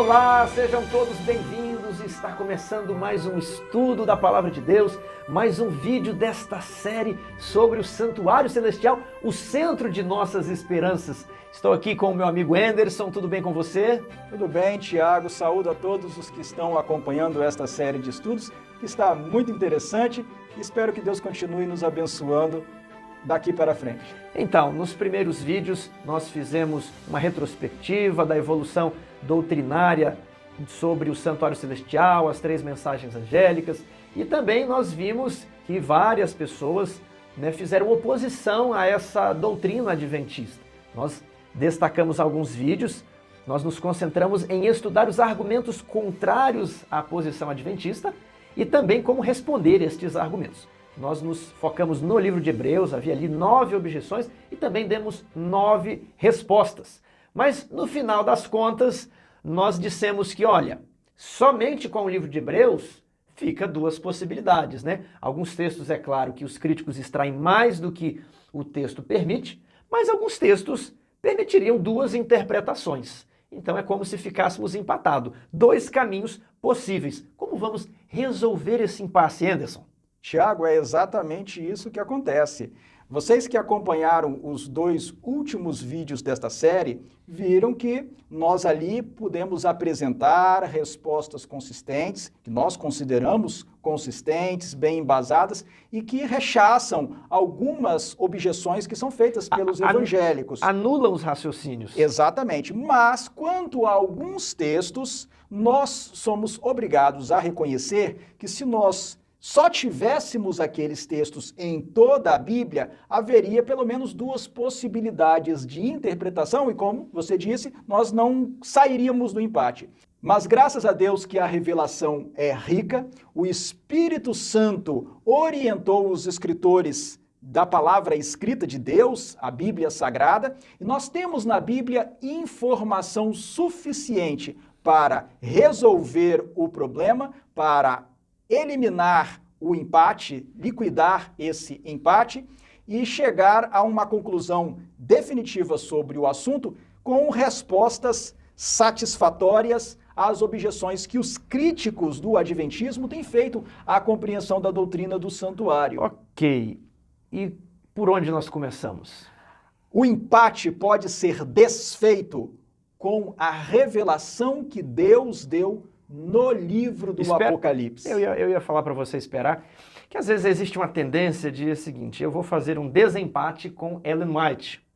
Olá, sejam todos bem-vindos. Está começando mais um estudo da Palavra de Deus, mais um vídeo desta série sobre o Santuário Celestial, o centro de nossas esperanças. Estou aqui com o meu amigo Anderson, tudo bem com você? Tudo bem, Tiago. Saúdo a todos os que estão acompanhando esta série de estudos, que está muito interessante. Espero que Deus continue nos abençoando daqui para frente. Então, nos primeiros vídeos nós fizemos uma retrospectiva da evolução doutrinária sobre o Santuário Celestial, as 3 mensagens angélicas, e também nós vimos que várias pessoas fizeram oposição a essa doutrina adventista. Nós destacamos alguns vídeos, nós nos concentramos em estudar os argumentos contrários à posição adventista e também como responder estes argumentos. Nós nos focamos no livro de Hebreus, havia ali 9 objeções e também demos 9 respostas. Mas no final das contas, nós dissemos que, olha, somente com o livro de Hebreus fica 2 possibilidades, né? Alguns textos, é claro, que os críticos extraem mais do que o texto permite, mas alguns textos permitiriam 2 interpretações. Então é como se ficássemos empatados. 2 caminhos possíveis. Como vamos resolver esse impasse, Anderson? Tiago, é exatamente isso que acontece. Vocês que acompanharam os 2 últimos vídeos desta série, viram que nós ali pudemos apresentar respostas consistentes, que nós consideramos consistentes, bem embasadas, e que rechaçam algumas objeções que são feitas pelos evangélicos. Anulam os raciocínios. Exatamente. Mas, quanto a alguns textos, nós somos obrigados a reconhecer que se nós só tivéssemos aqueles textos em toda a Bíblia, haveria pelo menos 2 possibilidades de interpretação e, como você disse, nós não sairíamos do empate. Mas graças a Deus que a revelação é rica, o Espírito Santo orientou os escritores da palavra escrita de Deus, a Bíblia Sagrada, e nós temos na Bíblia informação suficiente para resolver o problema, para eliminar o empate, liquidar esse empate e chegar a uma conclusão definitiva sobre o assunto com respostas satisfatórias às objeções que os críticos do adventismo têm feito à compreensão da doutrina do santuário. Ok. E por onde nós começamos? O empate pode ser desfeito com a revelação que Deus deu no livro do Apocalipse. Eu ia falar para você esperar, que às vezes existe uma tendência de dizer o seguinte: eu vou fazer um desempate com Ellen White.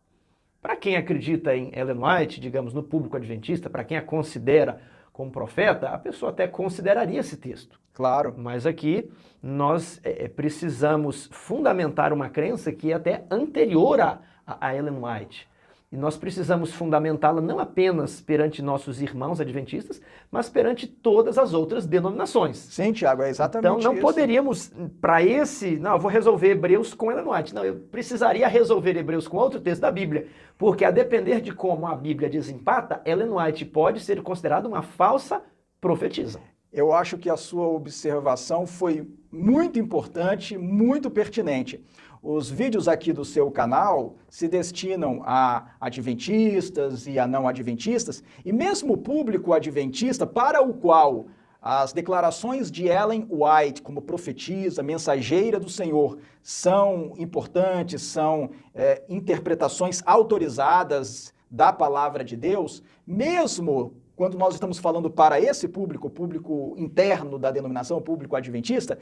Para quem acredita em Ellen White, digamos, no público adventista, para quem a considera como profeta, a pessoa até consideraria esse texto. Claro. Mas aqui nós precisamos fundamentar uma crença que é até anterior a Ellen White. E nós precisamos fundamentá-la não apenas perante nossos irmãos adventistas, mas perante todas as outras denominações. Sim, Tiago, é exatamente isso. Então não poderíamos, eu vou resolver Hebreus com Ellen White. Não, eu precisaria resolver Hebreus com outro texto da Bíblia, porque a depender de como a Bíblia desempata, Ellen White pode ser considerada uma falsa profetisa. Eu acho que a sua observação foi muito importante, muito pertinente. Os vídeos aqui do seu canal se destinam a adventistas e a não adventistas, e mesmo o público adventista para o qual as declarações de Ellen White como profetisa, mensageira do Senhor, são importantes, são interpretações autorizadas da palavra de Deus, mesmo quando nós estamos falando para esse público, o público interno da denominação, o público adventista,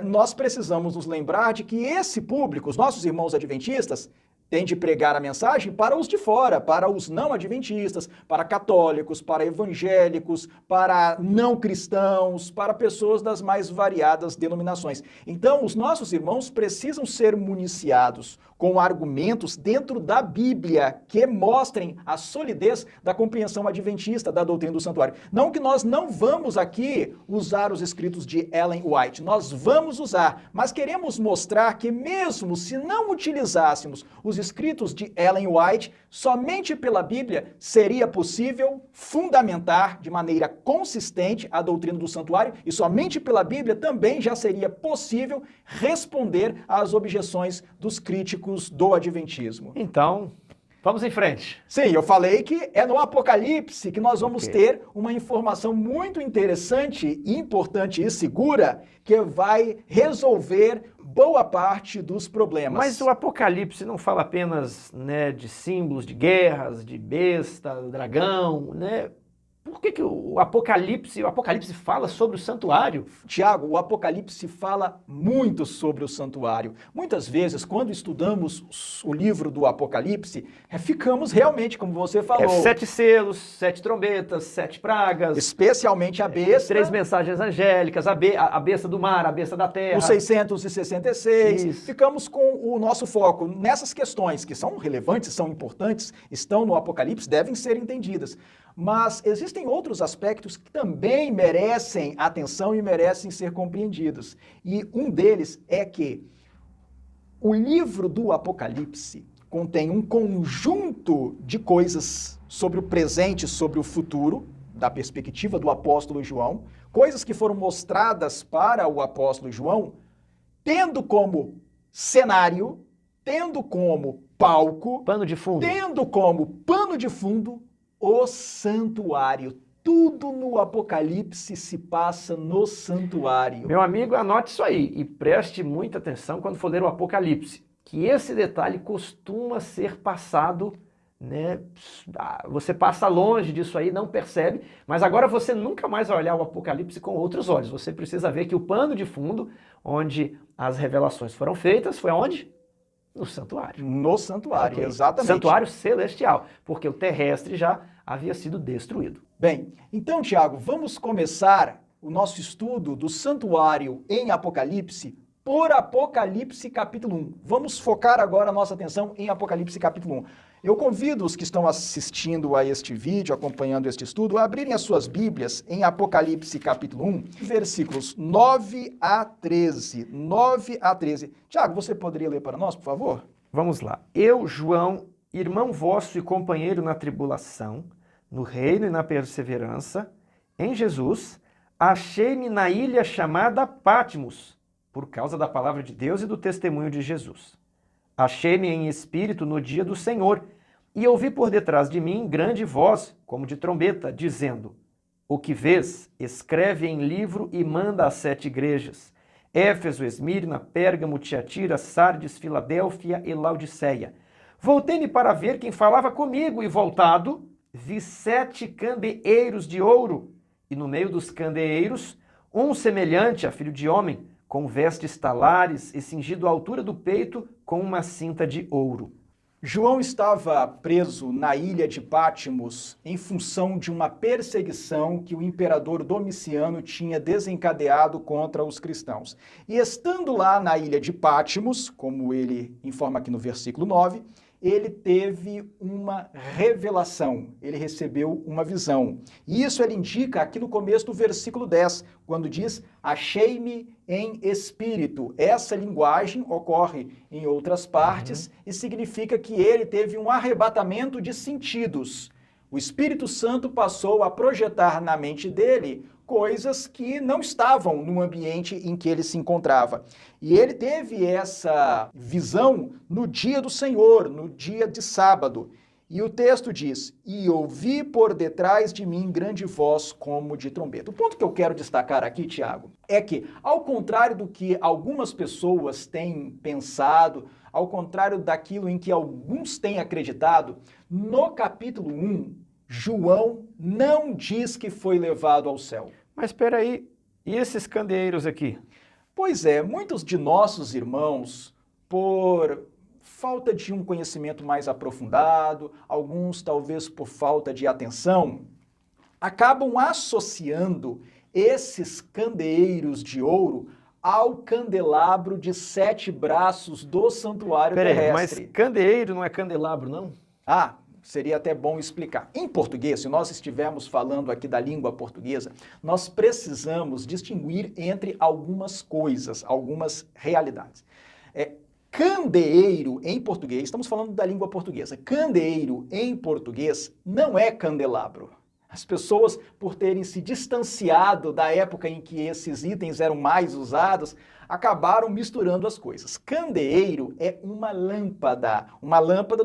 nós precisamos nos lembrar de que esse público, os nossos irmãos adventistas, tem de pregar a mensagem para os de fora, para os não adventistas, para católicos, para evangélicos, para não cristãos, para pessoas das mais variadas denominações. Então, os nossos irmãos precisam ser municiados com argumentos dentro da Bíblia que mostrem a solidez da compreensão adventista da doutrina do santuário. Não que nós não vamos aqui usar os escritos de Ellen White, nós vamos usar, mas queremos mostrar que mesmo se não utilizássemos os escritos de Ellen White, somente pela Bíblia seria possível fundamentar de maneira consistente a doutrina do santuário e somente pela Bíblia também já seria possível responder às objeções dos críticos do adventismo. Então, Vamos em frente. Sim, eu falei que é no Apocalipse que nós vamos ter uma informação muito interessante, importante e segura que vai resolver boa parte dos problemas. Mas o Apocalipse não fala apenas, né, de símbolos de guerras, de besta, dragão, né? Por que o Apocalipse fala sobre o santuário? Tiago, o Apocalipse fala muito sobre o santuário. Muitas vezes, quando estudamos o livro do Apocalipse, ficamos realmente, como você falou... 7 selos, 7 trombetas, 7 pragas... Especialmente a besta... 3 mensagens angélicas, a besta do mar, a besta da terra... O 666... Isso. Ficamos com o nosso foco nessas questões, que são relevantes, são importantes, estão no Apocalipse, devem ser entendidas. Mas existem outros aspectos que também merecem atenção e merecem ser compreendidos. E um deles é que o livro do Apocalipse contém um conjunto de coisas sobre o presente, sobre o futuro, da perspectiva do apóstolo João, coisas que foram mostradas para o apóstolo João, tendo como cenário, tendo como palco, pano de fundo, tendo como pano de fundo o santuário. Tudo no Apocalipse se passa no santuário. Meu amigo, anote isso aí e preste muita atenção quando for ler o Apocalipse, que esse detalhe costuma ser passado, né? Você passa longe disso aí, não percebe, mas agora você nunca mais vai olhar o Apocalipse com outros olhos. Você precisa ver que o pano de fundo, onde as revelações foram feitas, foi aonde? No santuário. No santuário, Okay. Exatamente. Santuário celestial, porque o terrestre já havia sido destruído. Bem, então, Tiago, vamos começar o nosso estudo do santuário em Apocalipse por Apocalipse capítulo 1. Vamos focar agora a nossa atenção em Apocalipse capítulo 1. Eu convido os que estão assistindo a este vídeo, acompanhando este estudo, a abrirem as suas Bíblias em Apocalipse capítulo 1, versículos 9 a 13. 9 a 13. Tiago, você poderia ler para nós, por favor? Vamos lá. Eu, João, irmão vosso e companheiro na tribulação, no reino e na perseverança, em Jesus, achei-me na ilha chamada Patmos, por causa da palavra de Deus e do testemunho de Jesus. Achei-me em espírito no dia do Senhor, e ouvi por detrás de mim grande voz, como de trombeta, dizendo: O que vês, escreve em livro e manda às 7 igrejas: Éfeso, Esmirna, Pérgamo, Tiatira, Sardes, Filadélfia e Laodiceia. Voltei-me para ver quem falava comigo, e voltado, vi 7 candeeiros de ouro, e no meio dos candeeiros, um semelhante a filho de homem, com vestes talares e cingido à altura do peito com uma cinta de ouro. João estava preso na ilha de Patmos em função de uma perseguição que o imperador Domiciano tinha desencadeado contra os cristãos. E estando lá na ilha de Patmos, como ele informa aqui no versículo 9, ele teve uma revelação, ele recebeu uma visão. E isso ele indica aqui no começo do versículo 10, quando diz: achei-me em espírito. Essa linguagem ocorre em outras partes e significa que ele teve um arrebatamento de sentidos. O Espírito Santo passou a projetar na mente dele coisas que não estavam no ambiente em que ele se encontrava. E ele teve essa visão no dia do Senhor, no dia de sábado. E o texto diz: e ouvi por detrás de mim grande voz como de trombeta. O ponto que eu quero destacar aqui, Tiago, é que, ao contrário do que algumas pessoas têm pensado, ao contrário daquilo em que alguns têm acreditado, no capítulo 1, João não diz que foi levado ao céu. Mas espera aí, e esses candeeiros aqui? Pois é, muitos de nossos irmãos, por falta de um conhecimento mais aprofundado, alguns talvez por falta de atenção, acabam associando esses candeeiros de ouro ao candelabro de 7 braços do santuário terrestre. Mas candeeiro não é candelabro, não? Seria até bom explicar. Em português, se nós estivermos falando aqui da língua portuguesa, nós precisamos distinguir entre algumas coisas, algumas realidades. Candeeiro em português, estamos falando da língua portuguesa, candeeiro em português não é candelabro. As pessoas, por terem se distanciado da época em que esses itens eram mais usados, acabaram misturando as coisas. Candeeiro é uma lâmpada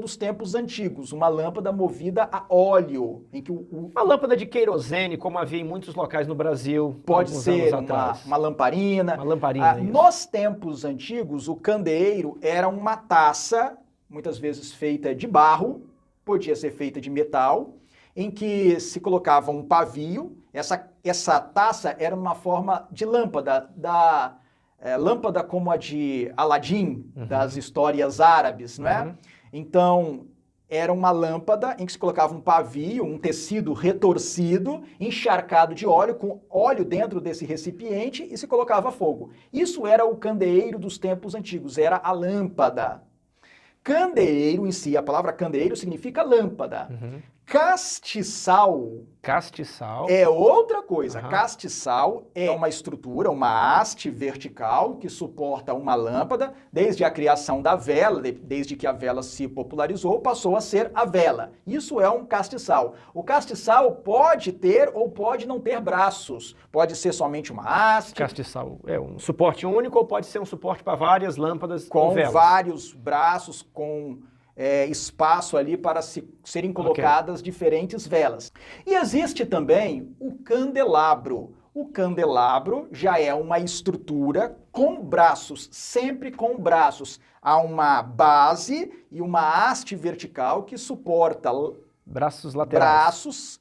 dos tempos antigos, uma lâmpada movida a óleo. Uma lâmpada de querosene, como havia em muitos locais no Brasil. Pode ser uma lamparina. Uma lamparina. Nos tempos antigos, o candeeiro era uma taça, muitas vezes feita de barro, podia ser feita de metal, em que se colocava um pavio. Essa taça era uma forma de lâmpada, lâmpada como a de Aladim, das histórias árabes, não é? Então, era uma lâmpada em que se colocava um pavio, um tecido retorcido, encharcado de óleo, com óleo dentro desse recipiente, e se colocava fogo. Isso era o candeeiro dos tempos antigos, era a lâmpada. Candeeiro em si, a palavra candeeiro significa lâmpada. Castiçal é outra coisa. Castiçal é uma estrutura, uma haste vertical que suporta uma lâmpada. Desde a criação da vela, desde que a vela se popularizou, passou a ser a vela. Isso é um castiçal. O castiçal pode ter ou pode não ter braços. Pode ser somente uma haste. Castiçal é um suporte único ou pode ser um suporte para várias lâmpadas com vários braços, com espaço ali para serem colocadas diferentes velas. E existe também o candelabro. O candelabro já é uma estrutura com braços, sempre com braços. Há uma base e uma haste vertical que suporta braços laterais.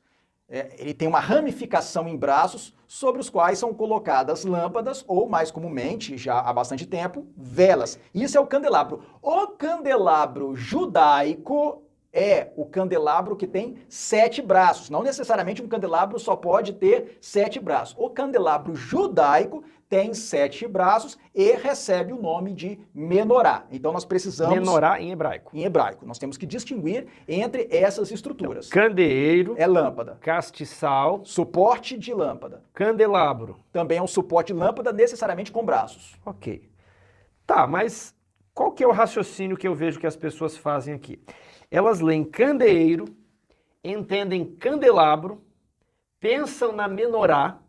Ele tem uma ramificação em braços sobre os quais são colocadas lâmpadas ou, mais comumente, já há bastante tempo, velas. Isso é o candelabro. O candelabro judaico é o candelabro que tem 7 braços. Não necessariamente um candelabro só pode ter 7 braços. O candelabro judaico tem 7 braços e recebe o nome de menorá. Então nós precisamos... Menorá em hebraico. Em hebraico. Nós temos que distinguir entre essas estruturas. Então, candeeiro... é lâmpada. Castiçal... suporte de lâmpada. Candelabro... também é um suporte de lâmpada, necessariamente com braços. Ok. Tá, mas qual que é o raciocínio que eu vejo que as pessoas fazem aqui? Elas leem candeeiro, entendem candelabro, pensam na menorá,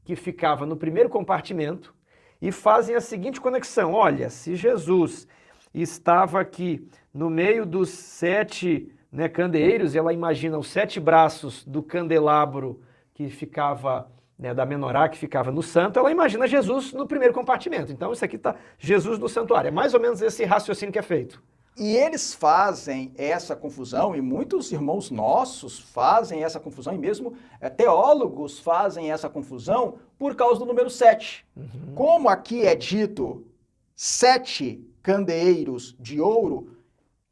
que ficava no primeiro compartimento, e fazem a seguinte conexão. Olha, se Jesus estava aqui no meio dos 7 candeeiros, e ela imagina os 7 braços do candelabro que ficava, da menorá, que ficava no santo, ela imagina Jesus no primeiro compartimento. Então isso aqui está Jesus no santuário. É mais ou menos esse raciocínio que é feito. E eles fazem essa confusão, e muitos irmãos nossos fazem essa confusão, e mesmo teólogos fazem essa confusão por causa do número 7. Como aqui é dito 7 candeeiros de ouro,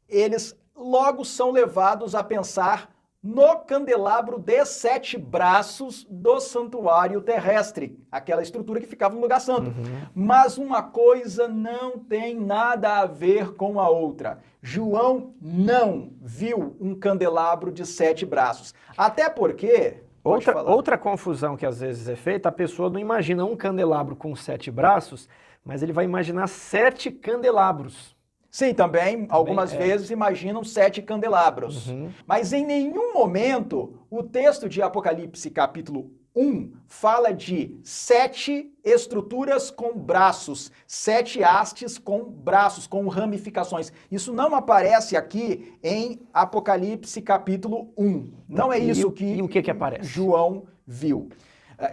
eles logo são levados a pensar no candelabro de 7 braços do santuário terrestre, aquela estrutura que ficava no lugar santo. Mas uma coisa não tem nada a ver com a outra. João viu um candelabro de 7 braços. Até porque... Outra confusão que às vezes é feita, a pessoa não imagina um candelabro com 7 braços, mas ele vai imaginar 7 candelabros. Sim, também, algumas vezes imaginam 7 candelabros. Mas em nenhum momento o texto de Apocalipse capítulo 1 fala de 7 estruturas com braços, 7 hastes com braços, com ramificações. Isso não aparece aqui em Apocalipse capítulo 1. Não é isso e o que aparece? João viu.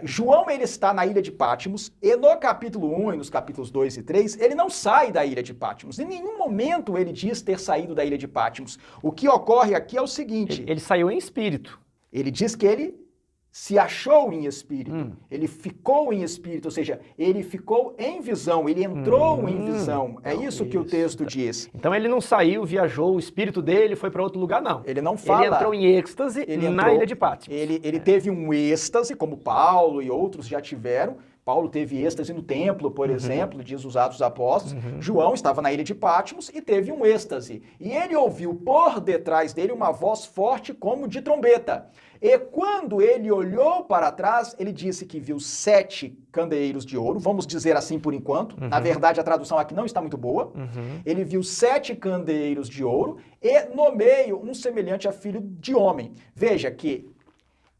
João, ele está na ilha de Patmos, e no capítulo 1 e nos capítulos 2 e 3, ele não sai da ilha de Patmos. Em nenhum momento ele diz ter saído da ilha de Patmos. O que ocorre aqui é o seguinte... Ele saiu em espírito. Ele diz que ele se achou em espírito. Ele ficou em espírito, ou seja, ele ficou em visão, ele entrou em visão. É isso que o texto diz. Então ele não saiu, viajou, o espírito dele foi para outro lugar, não. Ele não fala. Ele entrou em êxtase na ilha de Patmos. Ele teve um êxtase, como Paulo e outros já tiveram. Paulo teve êxtase no templo, por exemplo, diz os Atos dos Apóstolos. João estava na ilha de Patmos e teve um êxtase. E ele ouviu por detrás dele uma voz forte como de trombeta. E quando ele olhou para trás, ele disse que viu 7 candeeiros de ouro, vamos dizer assim por enquanto. Na verdade, a tradução aqui não está muito boa. Ele viu 7 candeeiros de ouro e no meio um semelhante a filho de homem. Veja que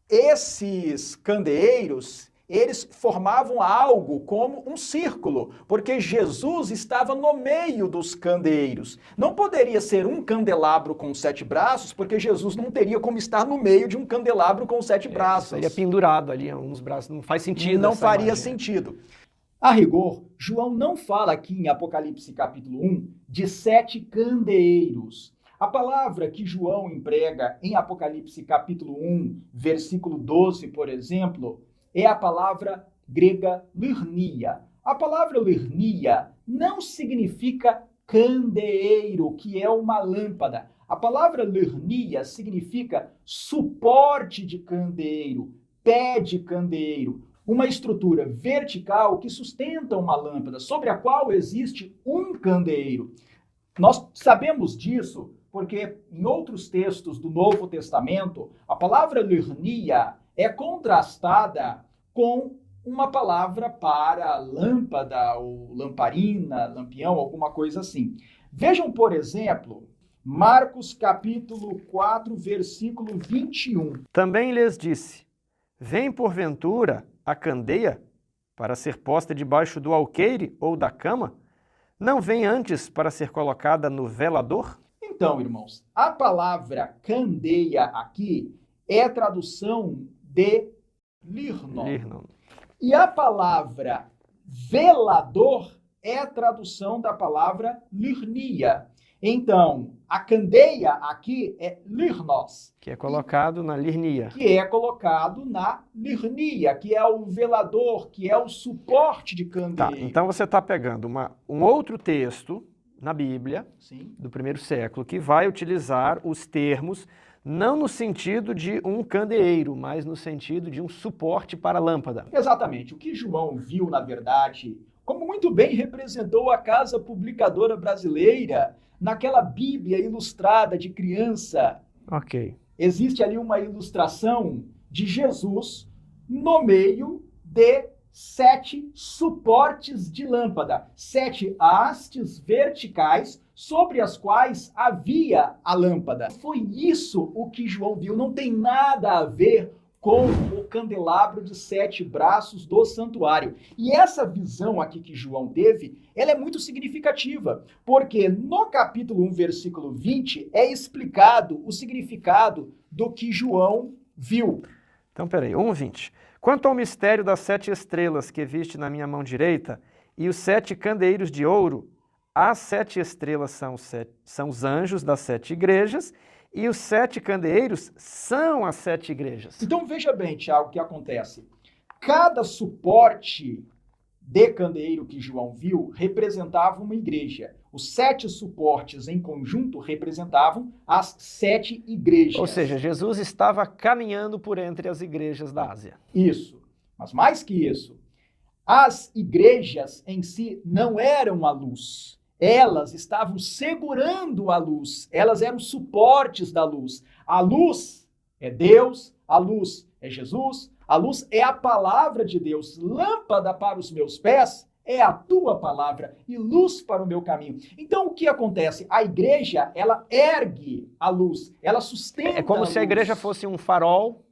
esses candeeiros, eles formavam algo como um círculo, porque Jesus estava no meio dos candeeiros. Não poderia ser um candelabro com 7 braços, porque Jesus não teria como estar no meio de um candelabro com 7 braços. Seria pendurado ali uns braços, não faz sentido. Não faria sentido. A rigor, João não fala aqui em Apocalipse capítulo 1 de 7 candeeiros. A palavra que João emprega em Apocalipse capítulo 1, versículo 12, por exemplo, é a palavra grega lyrnia. A palavra lyrnia não significa candeeiro, que é uma lâmpada. A palavra lyrnia significa suporte de candeeiro, pé de candeeiro, uma estrutura vertical que sustenta uma lâmpada, sobre a qual existe um candeeiro. Nós sabemos disso porque em outros textos do Novo Testamento, a palavra lyrnia é contrastada com uma palavra para lâmpada ou lamparina, lampião, alguma coisa assim. Vejam, por exemplo, Marcos capítulo 4, versículo 21. Também lhes disse: vem porventura a candeia para ser posta debaixo do alqueire ou da cama? Não vem antes para ser colocada no velador? Então, irmãos, a palavra candeia aqui é a tradução de lirnon. E a palavra velador é a tradução da palavra lyrnia. Então, a candeia aqui é lyrnos. Que é colocado na lirnia. Que é colocado na lirnia, que é o velador, que é o suporte de candeeiro. Tá, então você está pegando um outro texto na Bíblia, sim, do primeiro século, que vai utilizar os termos não no sentido de um candeeiro, mas no sentido de um suporte para a lâmpada. Exatamente. O que João viu, na verdade, como muito bem representou a Casa Publicadora Brasileira, naquela Bíblia ilustrada de criança. Ok. Existe ali uma ilustração de Jesus no meio de 7 suportes de lâmpada, 7 hastes verticais sobre as quais havia a lâmpada. Foi isso o que João viu, não tem nada a ver com o candelabro de 7 braços do santuário. E essa visão aqui que João teve, ela é muito significativa, porque no capítulo 1, versículo 20, é explicado o significado do que João viu. Então, peraí, 1:20. Quanto ao mistério das 7 estrelas que viste na minha mão direita e os 7 candeeiros de ouro, as 7 estrelas são os anjos das 7 igrejas e os 7 candeeiros são as 7 igrejas. Então veja bem, Tiago, o que acontece. Cada suporte de candeeiro que João viu representava uma igreja. Os 7 suportes em conjunto representavam as 7 igrejas. Ou seja, Jesus estava caminhando por entre as igrejas da Ásia. Isso. Mas mais que isso, as igrejas em si não eram a luz. Elas estavam segurando a luz. Elas eram suportes da luz. A luz é Deus, a luz é Jesus, a luz é a palavra de Deus. Lâmpada para os meus pés é a tua palavra e luz para o meu caminho. Então, o que acontece? A igreja, ela ergue a luz, ela sustenta. É como se a luz. igreja fosse um farol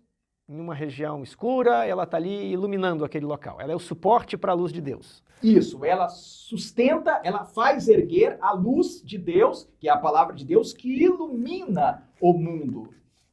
em uma região escura, ela está ali iluminando aquele local. Ela é o suporte para a luz de Deus. Isso, ela sustenta, ela faz erguer a luz de Deus, que é a palavra de Deus, que ilumina o mundo.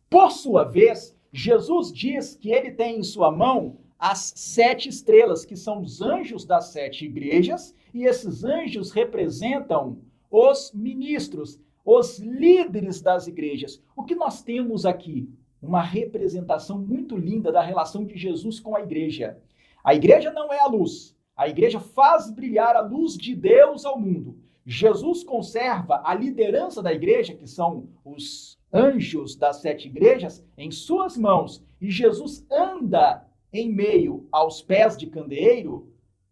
Por sua vez, Jesus diz que ele tem em sua mão as 7 estrelas, que são os anjos das 7 igrejas, e esses anjos representam os ministros, os líderes das igrejas. O que nós temos aqui? Uma representação muito linda da relação de Jesus com a igreja. A igreja não é a luz. A igreja faz brilhar a luz de Deus ao mundo. Jesus conserva a liderança da igreja, que são os anjos das 7 igrejas, em suas mãos. E Jesus anda em meio aos pés de candeeiro,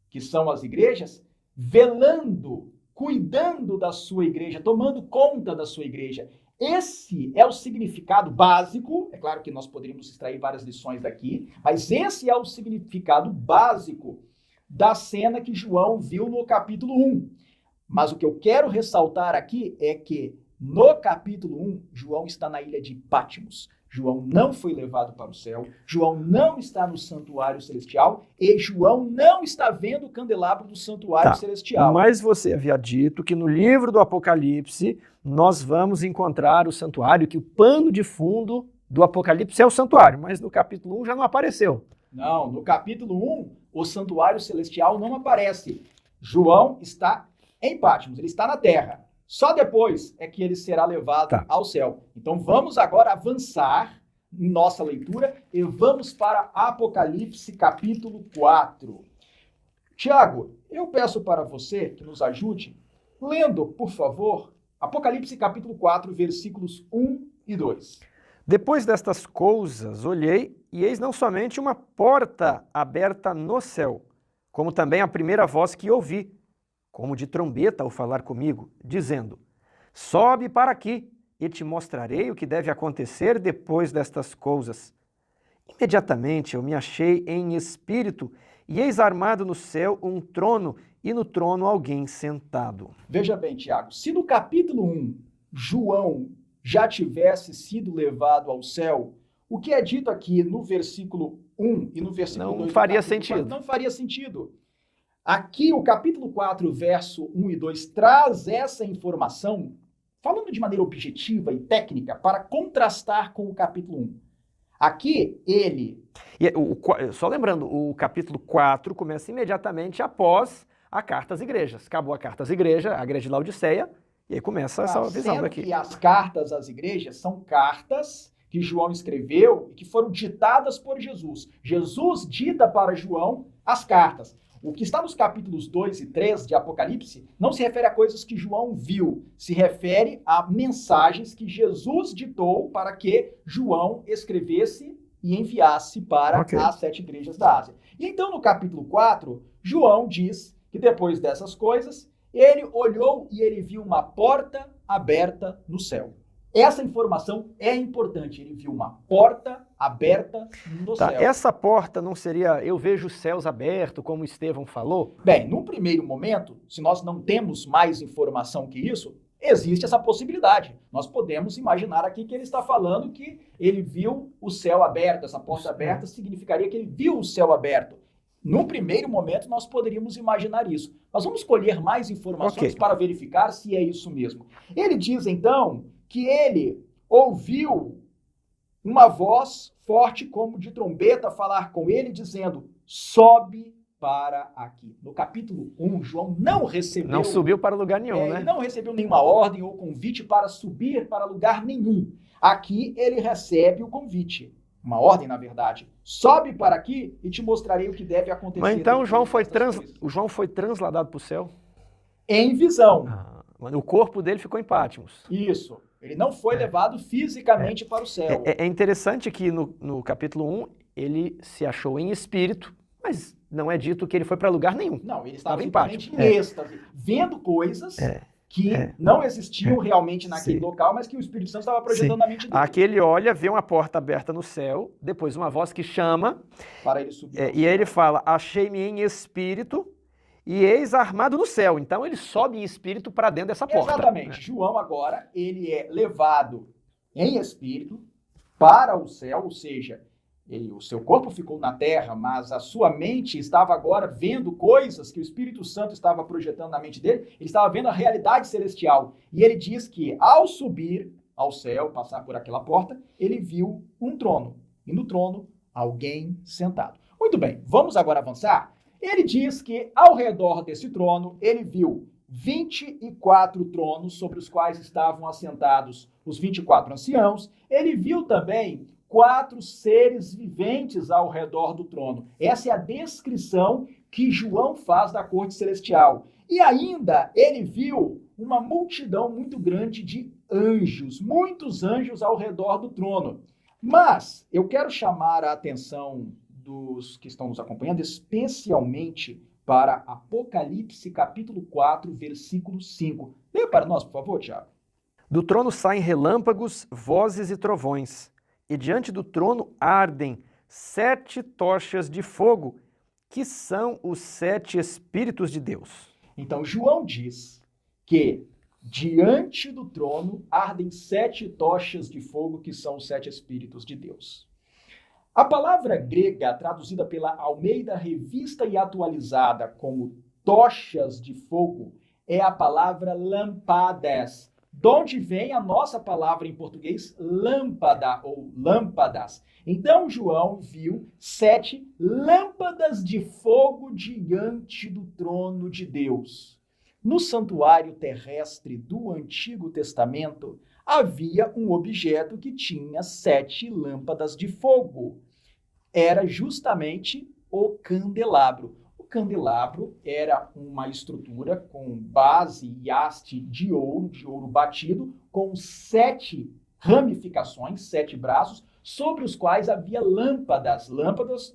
que são as igrejas, velando, cuidando da sua igreja, tomando conta da sua igreja. Esse é o significado básico, é claro que nós poderíamos extrair várias lições daqui, mas esse é o significado básico da cena que João viu no capítulo 1. Mas o que eu quero ressaltar aqui é que no capítulo 1, João está na ilha de Patmos. João não foi levado para o céu, João não está no santuário celestial e João não está vendo o candelabro do santuário celestial. Mas você havia dito que no livro do Apocalipse nós vamos encontrar o santuário, que o pano de fundo do Apocalipse é o santuário, mas no capítulo 1 já não apareceu. Não, no capítulo 1 o santuário celestial não aparece. João está em Patmos, ele está na terra. Só depois é que ele será levado ao céu. Então vamos agora avançar em nossa leitura e vamos para Apocalipse capítulo 4. Tiago, eu peço para você que nos ajude lendo, por favor, Apocalipse capítulo 4, versículos 1 e 2. Depois destas coisas, olhei, e eis não somente uma porta aberta no céu, como também a primeira voz que ouvi, como de trombeta ao falar comigo, dizendo: sobe para aqui, e te mostrarei o que deve acontecer depois destas coisas. Imediatamente eu me achei em espírito, e eis armado no céu um trono, e no trono alguém sentado. Veja bem, Tiago, se no capítulo 1, João já tivesse sido levado ao céu, o que é dito aqui no versículo 1 e no versículo 2 não faria sentido. Não faria sentido. Aqui o capítulo 4, verso 1 e 2 traz essa informação, falando de maneira objetiva e técnica, para contrastar com o capítulo 1. Aqui ele... Só lembrando, o capítulo 4 começa imediatamente após a carta às igrejas. Acabou a carta às igrejas, a igreja de Laodiceia, e aí começa essa visão daqui. E as cartas às igrejas são cartas que João escreveu e que foram ditadas por Jesus. Jesus dita para João as cartas. O que está nos capítulos 2 e 3 de Apocalipse não se refere a coisas que João viu, se refere a mensagens que Jesus ditou para que João escrevesse e enviasse para as 7 igrejas da Ásia. E então, no capítulo 4, João diz que depois dessas coisas, ele olhou e ele viu uma porta aberta no céu. Essa informação é importante. Ele viu uma porta aberta no céu. Essa porta não seria, eu vejo os céus abertos, como Estevão falou? Bem, num primeiro momento, se nós não temos mais informação que isso, existe essa possibilidade. Nós podemos imaginar aqui que ele está falando que ele viu o céu aberto. Essa porta aberta significaria que ele viu o céu aberto. Num primeiro momento, nós poderíamos imaginar isso. Mas vamos colher mais informações para verificar se é isso mesmo. Ele diz, então, que ele ouviu uma voz forte como de trombeta falar com ele, dizendo, sobe para aqui. No capítulo 1, João não recebeu... Não subiu para lugar nenhum, né? Ele não recebeu nenhuma ordem ou convite para subir para lugar nenhum. Aqui ele recebe o convite. Uma ordem, na verdade. Sobe para aqui e te mostrarei o que deve acontecer. Mas então João foi transladado para o céu? Em visão. O corpo dele ficou em Patmos. Isso. Ele não foi levado fisicamente para o céu. É interessante que no capítulo 1 ele se achou em espírito, mas não é dito que ele foi para lugar nenhum. Não, ele estava simplesmente em êxtase, vendo coisas que não existiam realmente naquele local, mas que o Espírito Santo estava projetando na mente dele. Aqui ele olha, vê uma porta aberta no céu, depois uma voz que chama, para ele subir. E aí ele fala, achei-me em espírito, e eis armado no céu. Então ele sobe em espírito para dentro dessa porta. Exatamente. João agora, ele é levado em espírito para o céu, ou seja, o seu corpo ficou na terra, mas a sua mente estava agora vendo coisas que o Espírito Santo estava projetando na mente dele. Ele estava vendo a realidade celestial. E ele diz que ao subir ao céu, passar por aquela porta, ele viu um trono. E no trono, alguém sentado. Muito bem, vamos agora avançar. Ele diz que ao redor desse trono, ele viu 24 tronos sobre os quais estavam assentados os 24 anciãos. Ele viu também 4 seres viventes ao redor do trono. Essa é a descrição que João faz da corte celestial. E ainda ele viu uma multidão muito grande de anjos, muitos anjos ao redor do trono. Mas eu quero chamar a atenção dos que estão nos acompanhando, especialmente para Apocalipse capítulo 4, versículo 5. Leia para nós, por favor, Tiago. Do trono saem relâmpagos, vozes e trovões, e diante do trono ardem 7 tochas de fogo, que são os 7 Espíritos de Deus. Então, João diz que diante do trono ardem 7 tochas de fogo, que são os 7 Espíritos de Deus. A palavra grega, traduzida pela Almeida Revista e Atualizada como tochas de fogo, é a palavra lâmpadas, de onde vem a nossa palavra em português lâmpada ou lâmpadas. Então João viu 7 lâmpadas de fogo diante do trono de Deus. No santuário terrestre do Antigo Testamento, havia um objeto que tinha 7 lâmpadas de fogo. Era justamente o candelabro. O candelabro era uma estrutura com base e haste de ouro batido, com 7 ramificações, 7 braços, sobre os quais havia lâmpadas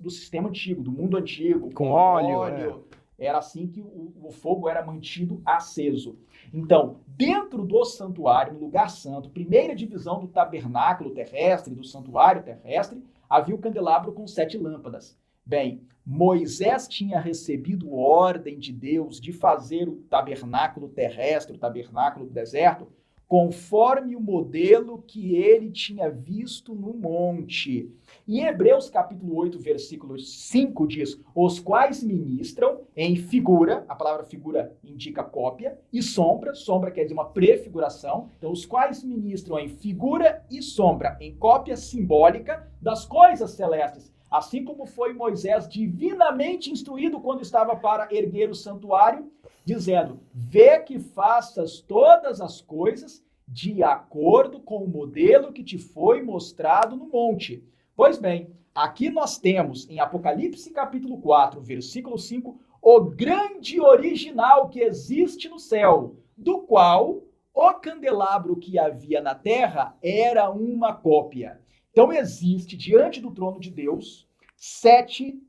do sistema antigo, do mundo antigo. Com óleo. Era assim que o fogo era mantido aceso. Então, dentro do santuário, no lugar santo, primeira divisão do tabernáculo terrestre, do santuário terrestre, havia o candelabro com 7 lâmpadas. Bem, Moisés tinha recebido ordem de Deus de fazer o tabernáculo terrestre, o tabernáculo do deserto, conforme o modelo que ele tinha visto no monte. Em Hebreus capítulo 8, versículo 5 diz, os quais ministram em figura, a palavra figura indica cópia, e sombra, sombra quer dizer uma prefiguração, então os quais ministram em figura e sombra, em cópia simbólica das coisas celestes, assim como foi Moisés divinamente instruído quando estava para erguer o santuário, dizendo, vê que faças todas as coisas de acordo com o modelo que te foi mostrado no monte. Pois bem, aqui nós temos em Apocalipse capítulo 4, versículo 5, o grande original que existe no céu, do qual o candelabro que havia na terra era uma cópia. Então existe diante do trono de Deus 7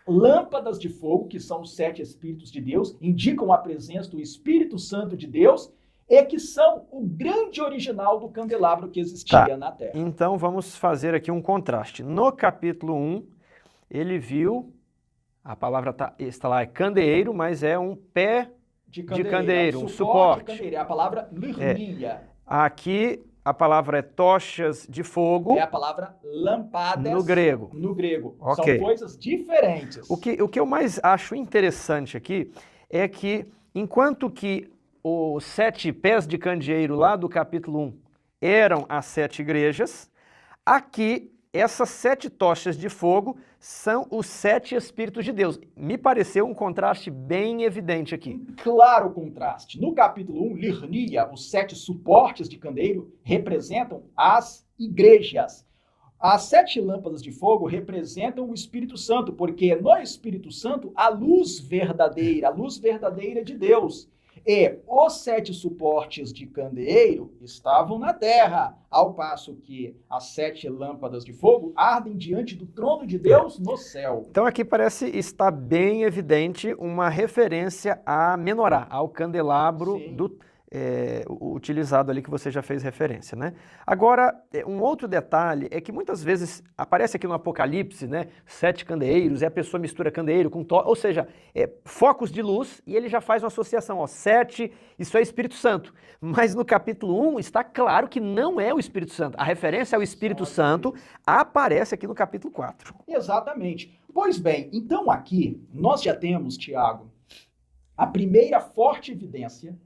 lâmpadas de fogo, que são os 7 Espíritos de Deus, indicam a presença do Espírito Santo de Deus, e que são o grande original do candelabro que existia na terra. Então vamos fazer aqui um contraste. No capítulo 1, ele viu, a palavra está lá, é candeeiro, mas é um pé de candeeiro, um suporte. Candeeiro, é a palavra lirnia. Aqui a palavra é tochas de fogo. É a palavra lâmpadas no grego. No grego. Okay. São coisas diferentes. O que eu mais acho interessante aqui é que, enquanto que os 7 pés de candeeiro lá do capítulo 1 eram as 7 igrejas, aqui essas 7 tochas de fogo são os 7 Espíritos de Deus. Me pareceu um contraste bem evidente aqui. Claro contraste. No capítulo 1, lirnia, os 7 suportes de candeeiro representam as igrejas. As 7 lâmpadas de fogo representam o Espírito Santo, porque no Espírito Santo a luz verdadeira de Deus. E os 7 suportes de candeeiro estavam na terra, ao passo que as 7 lâmpadas de fogo ardem diante do trono de Deus no céu. Então aqui parece estar bem evidente uma referência à menorá, ao candelabro utilizado ali que você já fez referência, né? Agora, um outro detalhe é que muitas vezes aparece aqui no Apocalipse, né? 7 candeeiros, e a pessoa mistura candeeiro com ou seja, focos de luz, e ele já faz uma associação, ó, 7, isso é Espírito Santo. Mas no capítulo 1 está claro que não é o Espírito Santo. A referência ao Espírito Santo aparece aqui no capítulo 4. Exatamente. Pois bem, então aqui nós já temos, Tiago, a primeira forte evidência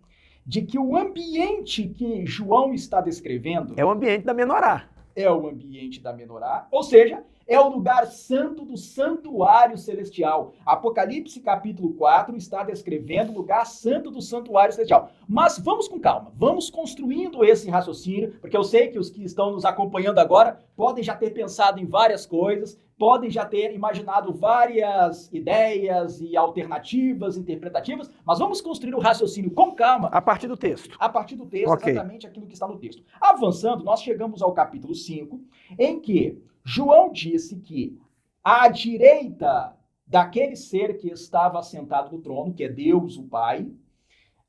de que o ambiente que João está descrevendo é o ambiente da menorá. É o ambiente da menorá, ou seja, é o lugar santo do santuário celestial. Apocalipse capítulo 4 está descrevendo o lugar santo do santuário celestial. Mas vamos com calma, vamos construindo esse raciocínio, porque eu sei que os que estão nos acompanhando agora podem já ter pensado em várias coisas, podem já ter imaginado várias ideias e alternativas interpretativas, mas vamos construir o raciocínio com calma. A partir do texto. A partir do texto, okay. Exatamente aquilo que está no texto. Avançando, nós chegamos ao capítulo 5, em que João disse que à direita daquele ser que estava assentado no trono, que é Deus, o Pai,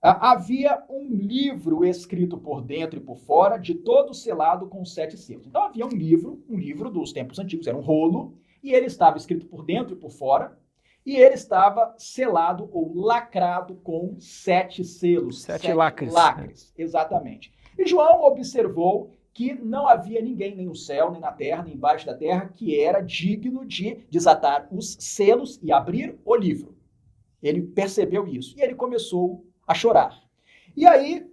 havia um livro escrito por dentro e por fora, de todo selado com 7 selos. Então havia um livro dos tempos antigos, era um rolo, e ele estava escrito por dentro e por fora, E ele estava selado ou lacrado com 7 selos. 7 lacres. Lacres, exatamente. E João observou que não havia ninguém, nem no céu, nem na terra, nem embaixo da terra, que era digno de desatar os selos e abrir o livro. Ele percebeu isso e ele começou a chorar. E aí,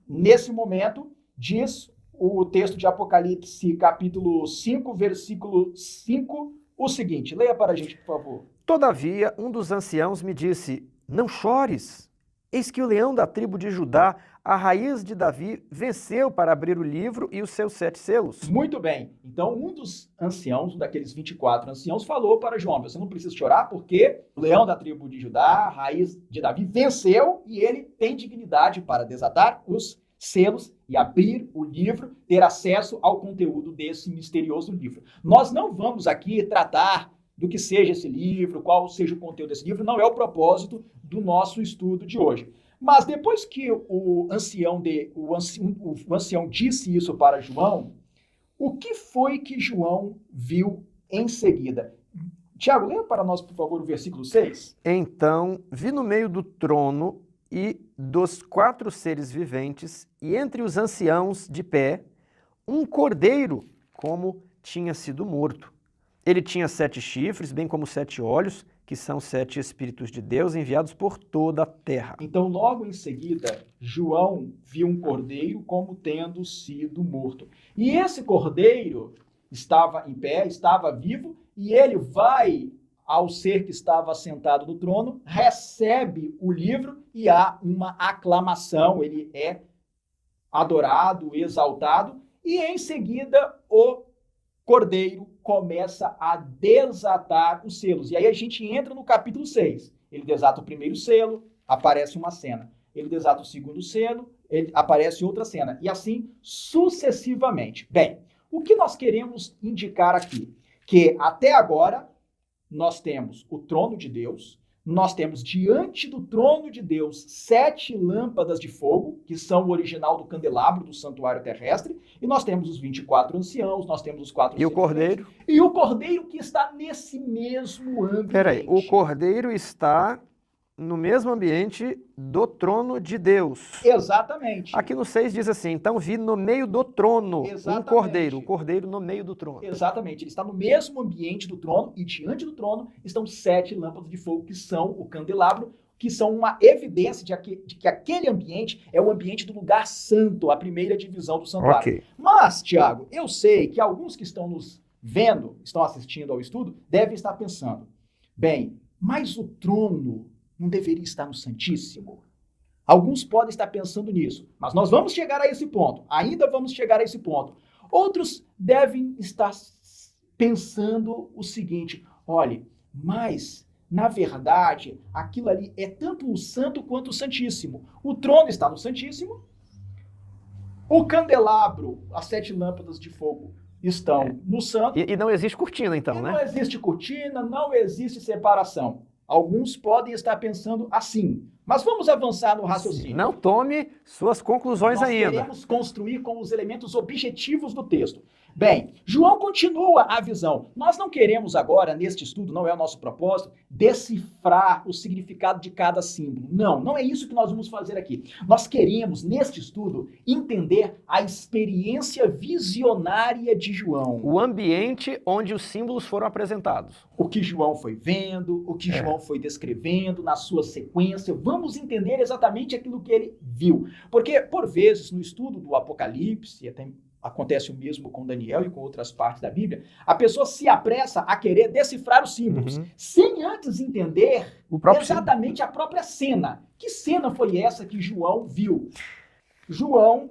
nesse momento, diz o texto de Apocalipse, capítulo 5, versículo 5, o seguinte. Leia para a gente, por favor. Todavia, um dos anciãos me disse, não chores, eis que o leão da tribo de Judá, a raiz de Davi, venceu para abrir o livro e os seus 7 selos. Muito bem. Então, um dos anciãos, um daqueles 24 anciãos, falou para João, você não precisa chorar porque o leão da tribo de Judá, a raiz de Davi, venceu e ele tem dignidade para desatar os selos e abrir o livro, ter acesso ao conteúdo desse misterioso livro. Nós não vamos aqui tratar do que seja esse livro, qual seja o conteúdo desse livro, não é o propósito do nosso estudo de hoje. Mas depois que o ancião disse isso para João, o que foi que João viu em seguida? Tiago, leia para nós, por favor, o versículo 6. Então, vi no meio do trono e dos 4 seres viventes, e entre os anciãos de pé, um cordeiro, como tinha sido morto. Ele tinha 7 chifres, bem como 7 olhos, que são 7 Espíritos de Deus enviados por toda a terra. Então, logo em seguida, João viu um cordeiro como tendo sido morto. E esse cordeiro estava em pé, estava vivo, e ele vai ao ser que estava sentado no trono, recebe o livro e há uma aclamação, ele é adorado, exaltado, e em seguida o cordeiro começa a desatar os selos. E aí a gente entra no capítulo 6. Ele desata o primeiro selo, aparece uma cena. Ele desata o segundo selo, aparece outra cena. E assim sucessivamente. Bem, o que nós queremos indicar aqui? Que até agora nós temos o trono de Deus, nós temos diante do trono de Deus 7 lâmpadas de fogo, que são o original do candelabro do santuário terrestre, e nós temos os 24 anciãos, nós temos os 4 E o cordeiro? E o cordeiro que está nesse mesmo ambiente. Peraí, o cordeiro está no mesmo ambiente do trono de Deus. Exatamente. Aqui no 6 diz assim, então vi no meio do trono um cordeiro, o cordeiro no meio do trono. Exatamente, ele está no mesmo ambiente do trono e diante do trono estão 7 lâmpadas de fogo que são o candelabro, que são uma evidência de que aquele ambiente é o ambiente do lugar santo, a primeira divisão do santuário. Okay. Mas, Tiago, eu sei que alguns que estão nos vendo, estão assistindo ao estudo, devem estar pensando, bem, mas o trono não deveria estar no Santíssimo? Alguns podem estar pensando nisso, mas nós vamos chegar a esse ponto. Ainda vamos chegar a esse ponto. Outros devem estar pensando o seguinte, olhe, mas, na verdade, aquilo ali é tanto o santo quanto o Santíssimo. O trono está no Santíssimo, o candelabro, as 7 lâmpadas de fogo estão no santo. E não existe cortina, então, né? Não existe cortina, não existe separação. Alguns podem estar pensando assim, mas vamos avançar no raciocínio. Não tome suas conclusões ainda. Nós queremos construir com os elementos objetivos do texto. Bem, João continua a visão. Nós não queremos agora, neste estudo, não é o nosso propósito, decifrar o significado de cada símbolo. Não é isso que nós vamos fazer aqui. Nós queremos, neste estudo, entender a experiência visionária de João. O ambiente onde os símbolos foram apresentados. O que João foi vendo, o que João foi descrevendo na sua sequência. Vamos entender exatamente aquilo que ele viu. Porque, por vezes, no estudo do Apocalipse, até acontece o mesmo com Daniel e com outras partes da Bíblia, a pessoa se apressa a querer decifrar os símbolos, sem antes entender exatamente a própria cena. Que cena foi essa que João viu? João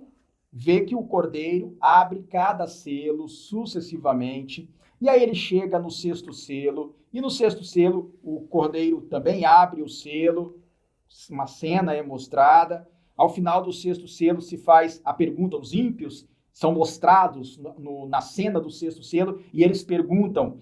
vê que o cordeiro abre cada selo sucessivamente, e aí ele chega no 6º selo, e no 6º selo o cordeiro também abre o selo, uma cena é mostrada. Ao final do 6º selo se faz a pergunta aos ímpios, são mostrados na cena do 6º selo, e eles perguntam,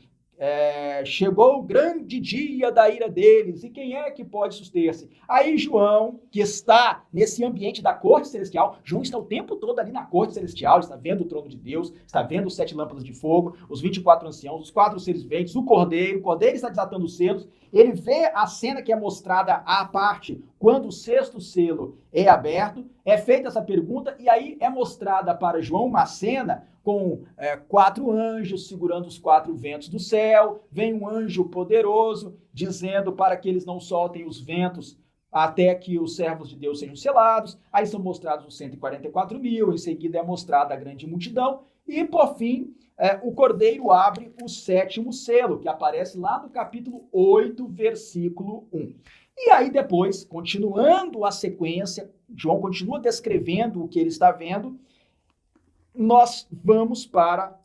chegou o grande dia da ira deles, e quem é que pode suster-se? Aí João, que está nesse ambiente da corte celestial, João está o tempo todo ali na corte celestial, está vendo o trono de Deus, está vendo os 7 lâmpadas de fogo, os 24 anciãos, os 4 seres viventes, o cordeiro está desatando os selos, ele vê a cena que é mostrada à parte, quando o 6º selo é aberto, é feita essa pergunta, e aí é mostrada para João uma cena com 4 anjos segurando os 4 ventos do céu, vem um anjo poderoso dizendo para que eles não soltem os ventos até que os servos de Deus sejam selados, aí são mostrados os 144 mil, em seguida é mostrada a grande multidão, e por fim, o cordeiro abre o 7º selo, que aparece lá no capítulo 8, versículo 1. E aí depois, continuando a sequência, João continua descrevendo o que ele está vendo, nós vamos para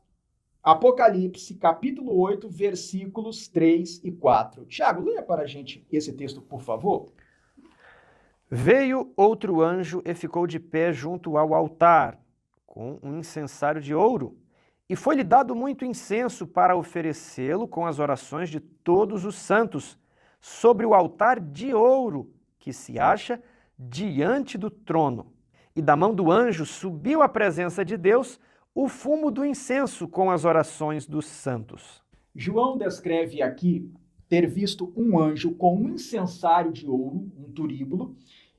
Apocalipse, capítulo 8, versículos 3 e 4. Tiago, leia para a gente esse texto, por favor. Veio outro anjo e ficou de pé junto ao altar, com um incensário de ouro, e foi-lhe dado muito incenso para oferecê-lo com as orações de todos os santos, sobre o altar de ouro que se acha diante do trono. E da mão do anjo subiu à presença de Deus o fumo do incenso com as orações dos santos. João descreve aqui ter visto um anjo com um incensário de ouro, um turíbulo,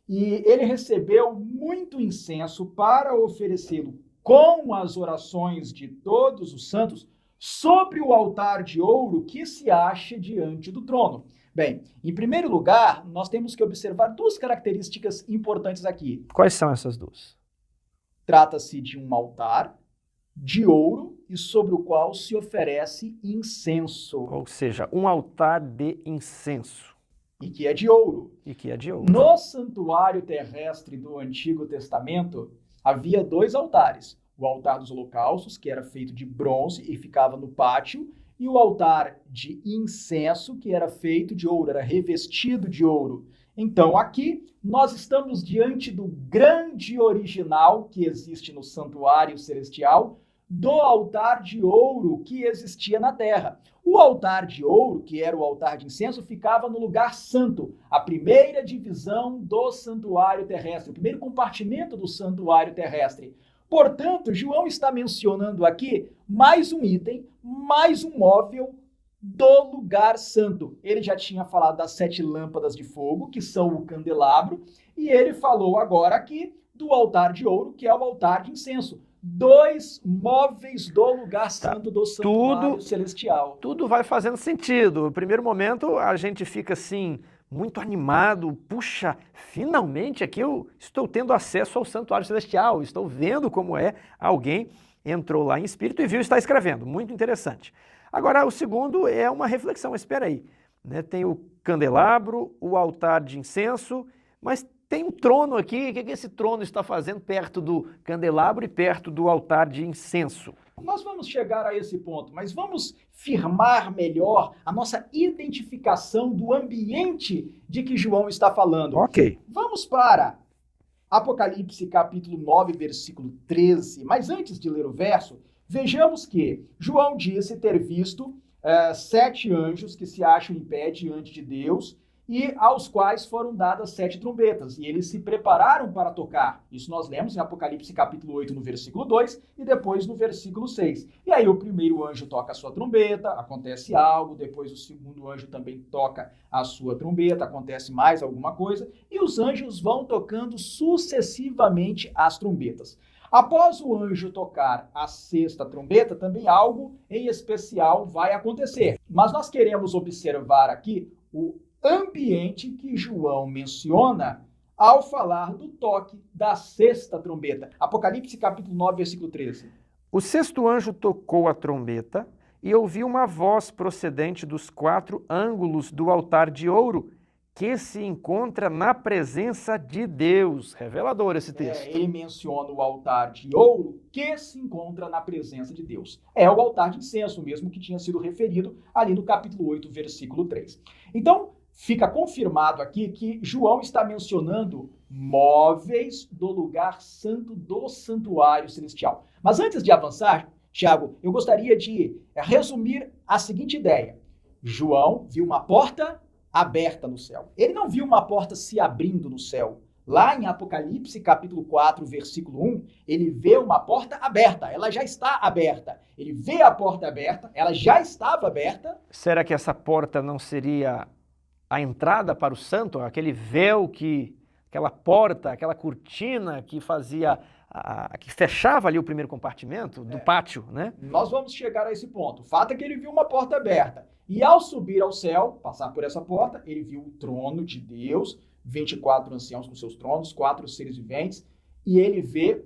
e ele recebeu muito incenso para oferecê-lo com as orações de todos os santos sobre o altar de ouro que se acha diante do trono. Bem, em primeiro lugar, nós temos que observar 2 características importantes aqui. Quais são essas 2? Trata-se de um altar de ouro e sobre o qual se oferece incenso. Ou seja, um altar de incenso. E que é de ouro. No santuário terrestre do Antigo Testamento, havia 2 altares. O altar dos holocaustos, que era feito de bronze e ficava no pátio, e o altar de incenso, que era feito de ouro, era revestido de ouro. Então, aqui, nós estamos diante do grande original que existe no santuário celestial, do altar de ouro que existia na terra. O altar de ouro, que era o altar de incenso, ficava no lugar santo, a primeira divisão do santuário terrestre, o primeiro compartimento do santuário terrestre. Portanto, João está mencionando aqui mais um item, mais um móvel do lugar santo. Ele já tinha falado das 7 lâmpadas de fogo, que são o candelabro, e ele falou agora aqui do altar de ouro, que é o altar de incenso. 2 móveis do lugar santo do santuário celestial. Tudo vai fazendo sentido. No primeiro momento, a gente fica assim, muito animado. Puxa, finalmente aqui eu estou tendo acesso ao santuário celestial. Estou vendo como é. Alguém entrou lá em espírito e viu e está escrevendo. Muito interessante. Agora, o segundo é uma reflexão. Espera aí. Né? Tem o candelabro, o altar de incenso, mas tem um trono aqui. O que esse trono está fazendo perto do candelabro e perto do altar de incenso? Nós vamos chegar a esse ponto, mas vamos firmar melhor a nossa identificação do ambiente de que João está falando. Ok. Vamos para Apocalipse capítulo 9, versículo 13. Mas antes de ler o verso, vejamos que João disse ter visto 7 anjos que se acham em pé diante de Deus, e aos quais foram dadas 7 trombetas, e eles se prepararam para tocar. Isso nós lemos em Apocalipse capítulo 8, no versículo 2, e depois no versículo 6. E aí o primeiro anjo toca a sua trombeta, acontece algo, depois o segundo anjo também toca a sua trombeta, acontece mais alguma coisa, e os anjos vão tocando sucessivamente as trombetas. Após o anjo tocar a 6ª trombeta, também algo em especial vai acontecer. Mas nós queremos observar aqui o ambiente que João menciona ao falar do toque da 6ª trombeta. Apocalipse capítulo 9, versículo 13. O 6º anjo tocou a trombeta e ouvi uma voz procedente dos 4 ângulos do altar de ouro que se encontra na presença de Deus. Revelador esse texto. Ele menciona o altar de ouro que se encontra na presença de Deus. É o altar de incenso mesmo que tinha sido referido ali no capítulo 8, versículo 3. Então, fica confirmado aqui que João está mencionando móveis do lugar santo do santuário celestial. Mas antes de avançar, Tiago, eu gostaria de resumir a seguinte ideia. João viu uma porta aberta no céu. Ele não viu uma porta se abrindo no céu. Lá em Apocalipse, capítulo 4, versículo 1, ele vê uma porta aberta. Ela já está aberta. Ele vê a porta aberta, ela já estava aberta. Será que essa porta não seria a entrada para o santo? Aquele véu aquela porta, aquela cortina que fazia, que fechava ali o primeiro compartimento do pátio, né? Nós vamos chegar a esse ponto. O fato é que ele viu uma porta aberta. E ao subir ao céu, passar por essa porta, ele viu o trono de Deus, 24 anciãos com seus tronos, 4 seres viventes, e ele vê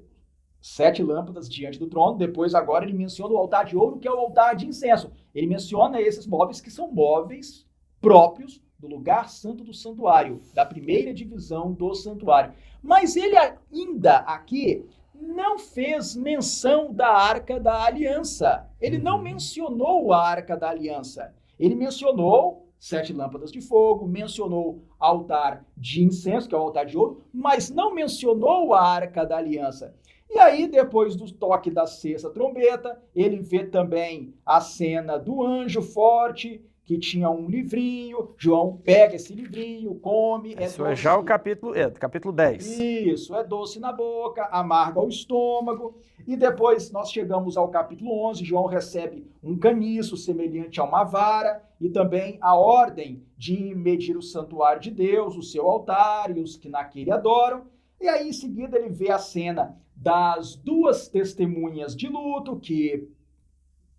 7 lâmpadas diante do trono. Depois, agora, ele menciona o altar de ouro, que é o altar de incenso. Ele menciona esses móveis que são móveis próprios do lugar santo do santuário, da primeira divisão do santuário. Mas ele ainda aqui não fez menção da Arca da Aliança. Ele não mencionou a Arca da Aliança. Ele mencionou 7 lâmpadas de fogo, mencionou altar de incenso, que é o altar de ouro, mas não mencionou a Arca da Aliança. E aí, depois do toque da sexta trombeta, ele vê também a cena do anjo forte, que tinha um livrinho. João pega esse livrinho, come. Isso é já o capítulo 10. Isso, é doce na boca, amarga ao estômago. E depois nós chegamos ao capítulo 11, João recebe um caniço semelhante a uma vara e também a ordem de medir o santuário de Deus, o seu altar e os que naquele adoram. E aí, em seguida, ele vê a cena das 2 testemunhas de luto que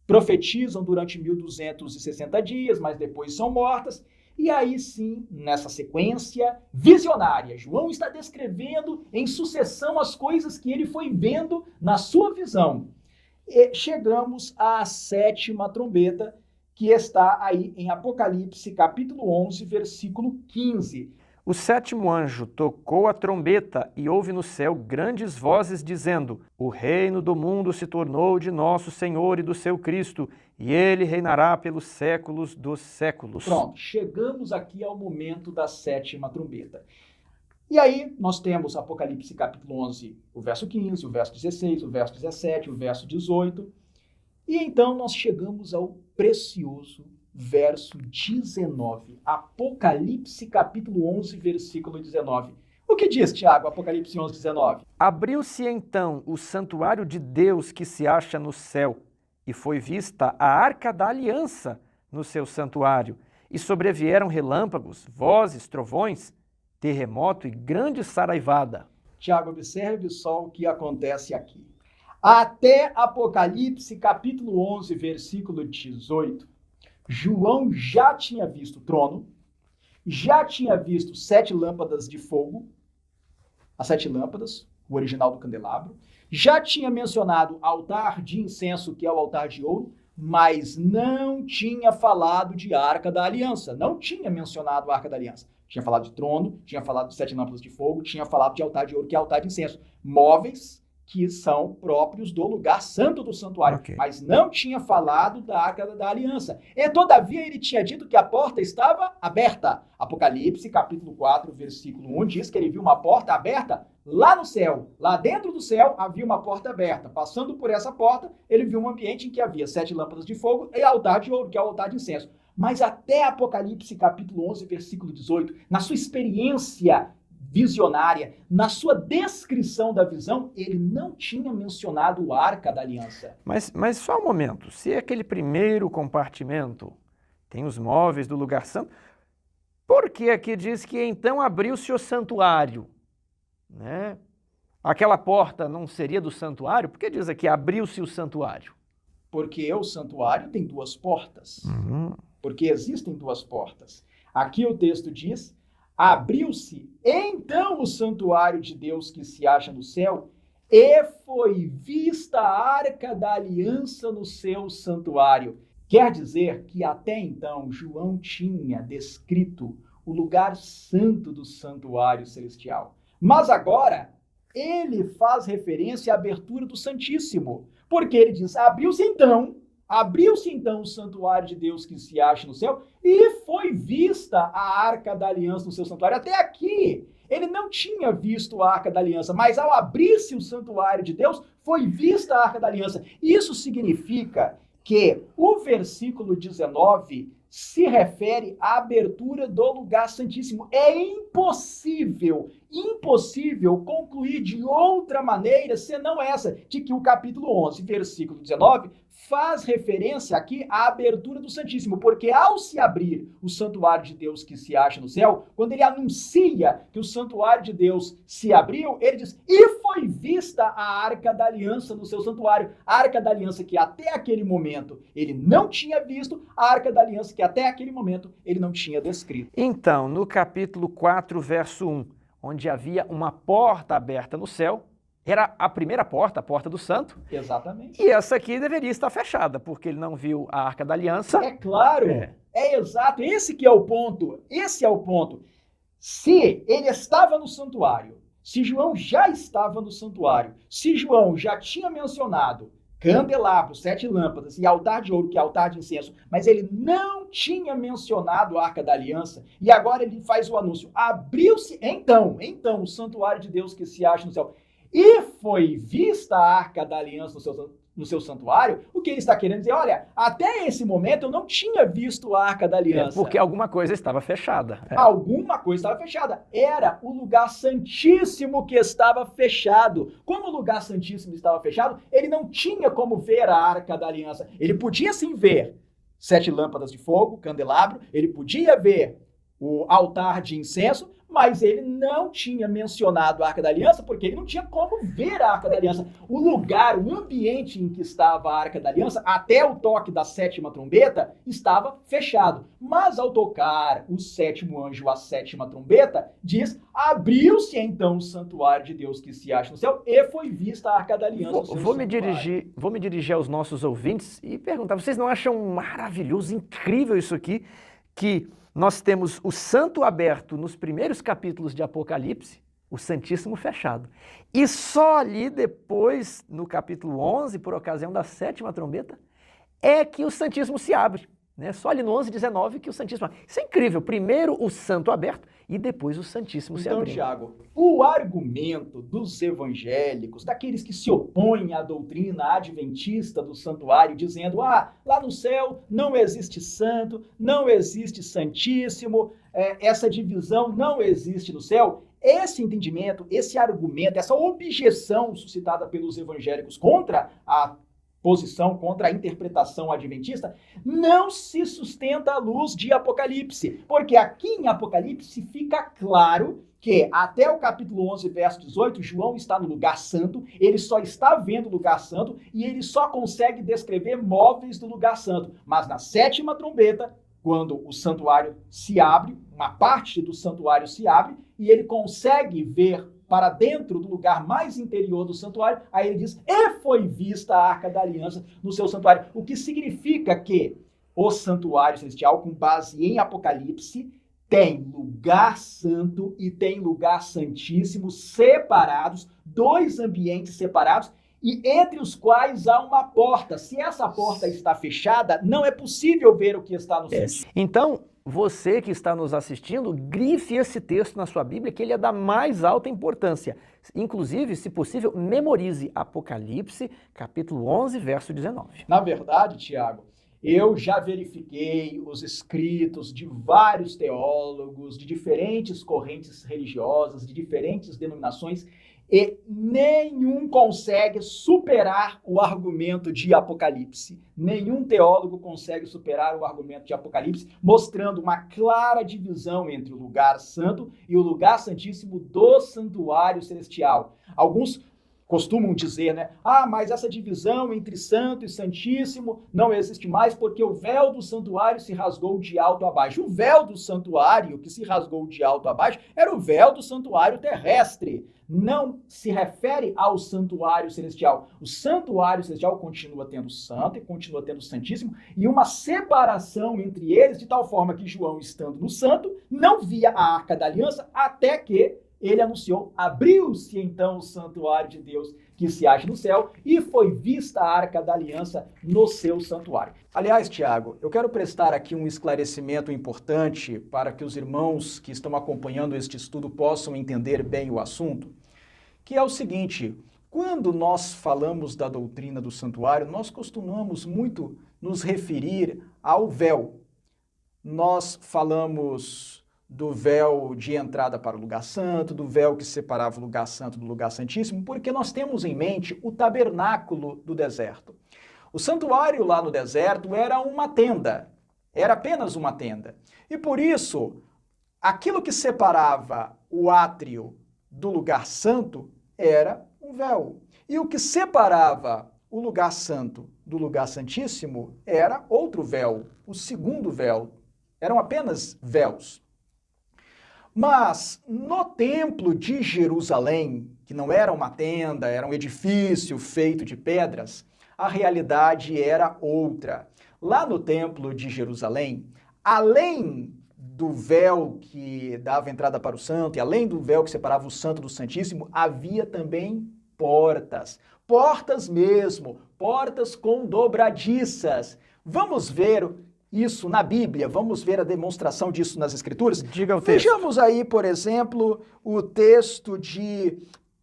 profetizam durante 1260 dias, mas depois são mortas. E aí sim, nessa sequência visionária, João está descrevendo em sucessão as coisas que ele foi vendo na sua visão. E chegamos à 7ª trombeta, que está aí em Apocalipse, capítulo 11, versículo 15. O 7º anjo tocou a trombeta e houve no céu grandes vozes dizendo: o reino do mundo se tornou de nosso Senhor e do seu Cristo, e ele reinará pelos séculos dos séculos. Pronto, chegamos aqui ao momento da 7ª trombeta. E aí nós temos Apocalipse capítulo 11, o verso 15, o verso 16, o verso 17, o verso 18. E então nós chegamos ao precioso verso 19, Apocalipse capítulo 11, versículo 19. O que diz, Tiago, Apocalipse 11, 19? Abriu-se então o santuário de Deus que se acha no céu, e foi vista a arca da aliança no seu santuário, e sobrevieram relâmpagos, vozes, trovões, terremoto e grande saraivada. Tiago, observe só o que acontece aqui. Até Apocalipse capítulo 11, versículo 18, João já tinha visto o trono, já tinha visto 7 lâmpadas de fogo, as 7 lâmpadas, o original do candelabro, já tinha mencionado altar de incenso, que é o altar de ouro, mas não tinha falado de Arca da Aliança, não tinha mencionado a Arca da Aliança. Tinha falado de trono, tinha falado de 7 lâmpadas de fogo, tinha falado de altar de ouro, que é altar de incenso. Móveis que são próprios do lugar santo do santuário, mas não tinha falado da Arca da Aliança. E, todavia, ele tinha dito que a porta estava aberta. Apocalipse, capítulo 4, versículo 1, diz que ele viu uma porta aberta lá no céu. Lá dentro do céu havia uma porta aberta. Passando por essa porta, ele viu um ambiente em que havia 7 lâmpadas de fogo e altar de ouro, que é o altar de incenso. Mas até Apocalipse, capítulo 11, versículo 18, na sua experiência visionária, na sua descrição da visão, ele não tinha mencionado a Arca da Aliança. Mas só um momento, se aquele primeiro compartimento tem os móveis do lugar santo, por que aqui diz que então abriu-se o santuário? Né? Aquela porta não seria do santuário? Por que diz aqui abriu-se o santuário? Porque o santuário tem 2 portas. Porque existem 2 portas. Aqui o texto diz: abriu-se então o santuário de Deus que se acha no céu, e foi vista a Arca da Aliança no seu santuário. Quer dizer que até então João tinha descrito o lugar santo do santuário celestial. Mas agora ele faz referência à abertura do Santíssimo, porque ele diz: abriu-se então o santuário de Deus que se acha no céu, e foi vista a Arca da Aliança no seu santuário. Até aqui, Ele não tinha visto a Arca da Aliança, mas ao abrir-se o santuário de Deus, foi vista a Arca da Aliança. Isso significa que o versículo 19 se refere à abertura do lugar santíssimo. É impossível concluir de outra maneira senão essa, de que o capítulo 11, versículo 19, faz referência aqui à abertura do Santíssimo, porque ao se abrir o santuário de Deus que se acha no céu, quando ele anuncia que o santuário de Deus se abriu, ele diz, e foi vista a Arca da Aliança no seu santuário. A Arca da Aliança que até aquele momento ele não tinha visto, a Arca da Aliança que até aquele momento ele não tinha descrito. Então, no capítulo 4, verso 1, onde havia uma porta aberta no céu, era a primeira porta, a porta do santo. Exatamente. E essa aqui deveria estar fechada, porque ele não viu a Arca da Aliança. É claro, é exato, esse que é o ponto, esse é o ponto. Se ele estava no santuário, se João já estava no santuário, se João já tinha mencionado candelabro, 7 lâmpadas e altar de ouro, que é altar de incenso, mas ele não tinha mencionado a Arca da Aliança, e agora ele faz o anúncio, abriu-se então o santuário de Deus que se acha no céu, e foi vista a Arca da Aliança no seu santuário, o que ele está querendo dizer, olha, até esse momento eu não tinha visto a Arca da Aliança. Porque alguma coisa estava fechada. Alguma coisa estava fechada. Era o lugar santíssimo que estava fechado. Como o lugar santíssimo estava fechado, ele não tinha como ver a Arca da Aliança. Ele podia sim ver 7 lâmpadas de fogo, candelabro, ele podia ver o altar de incenso, mas ele não tinha mencionado a Arca da Aliança, porque ele não tinha como ver a Arca da Aliança. O lugar, o ambiente em que estava a Arca da Aliança, até o toque da 7ª trombeta, estava fechado. Mas ao tocar o 7º anjo, a 7ª trombeta, diz, abriu-se então o santuário de Deus que se acha no céu e foi vista a Arca da Aliança. Vou me dirigir aos nossos ouvintes e perguntar, vocês não acham maravilhoso, incrível isso aqui, que nós temos o santo aberto nos primeiros capítulos de Apocalipse, o Santíssimo fechado. E só ali depois, no capítulo 11, por ocasião da 7ª trombeta, é que o Santíssimo se abre. Né? Só ali no 11:19 que o Santíssimo abre. Isso é incrível. Primeiro o santo aberto e depois o Santíssimo se abre. Então, Tiago, o argumento dos evangélicos, daqueles que se opõem à doutrina adventista do santuário, dizendo, lá no céu não existe santo, não existe santíssimo, essa divisão não existe no céu, esse entendimento, esse argumento, essa objeção suscitada pelos evangélicos contra a posição, contra a interpretação adventista, não se sustenta à luz de Apocalipse, porque aqui em Apocalipse fica claro que até o capítulo 11, verso 18, João está no lugar santo, ele só está vendo o lugar santo e ele só consegue descrever móveis do lugar santo. Mas na 7ª trombeta, quando o santuário se abre, uma parte do santuário se abre e ele consegue ver para dentro do lugar mais interior do santuário, aí ele diz, e foi vista a Arca da Aliança no seu santuário, o que significa que o santuário celestial, com base em Apocalipse, tem lugar santo e tem lugar santíssimo separados, 2 ambientes separados, e entre os quais há uma porta. Se essa porta está fechada, não é possível ver o que está no santuário. Então, você que está nos assistindo, grife esse texto na sua Bíblia, que ele é da mais alta importância. Inclusive, se possível, memorize Apocalipse, capítulo 11, verso 19. Na verdade, Tiago, eu já verifiquei os escritos de vários teólogos, de diferentes correntes religiosas, de diferentes denominações, e nenhum consegue superar o argumento de Apocalipse. Nenhum teólogo consegue superar o argumento de Apocalipse, mostrando uma clara divisão entre o lugar santo e o lugar santíssimo do santuário celestial. Alguns costumam dizer, né? Mas essa divisão entre santo e santíssimo não existe mais porque o véu do santuário se rasgou de alto a baixo. O véu do santuário que se rasgou de alto a baixo era o véu do santuário terrestre. Não se refere ao santuário celestial. O santuário celestial continua tendo santo e continua tendo santíssimo e uma separação entre eles de tal forma que João, estando no santo, não via a Arca da Aliança até que ele anunciou, abriu-se então o santuário de Deus que se acha no céu e foi vista a Arca da Aliança no seu santuário. Aliás, Tiago, eu quero prestar aqui um esclarecimento importante para que os irmãos que estão acompanhando este estudo possam entender bem o assunto, que é o seguinte: quando nós falamos da doutrina do santuário, nós costumamos muito nos referir ao véu. Nós falamos do véu de entrada para o lugar santo, do véu que separava o lugar santo do lugar santíssimo, porque nós temos em mente o tabernáculo do deserto. O santuário lá no deserto era uma tenda, era apenas uma tenda. E por isso, aquilo que separava o átrio do lugar santo era um véu. E o que separava o lugar santo do lugar santíssimo era outro véu, o segundo véu. Eram apenas véus. Mas no templo de Jerusalém, que não era uma tenda, era um edifício feito de pedras, a realidade era outra. Lá no templo de Jerusalém, além do véu que dava entrada para o santo e além do véu que separava o santo do santíssimo, havia também portas. Portas mesmo, portas com dobradiças. Vamos ver isso na Bíblia, vamos ver a demonstração disso nas Escrituras? Diga o texto. Vejamos aí, por exemplo, o texto de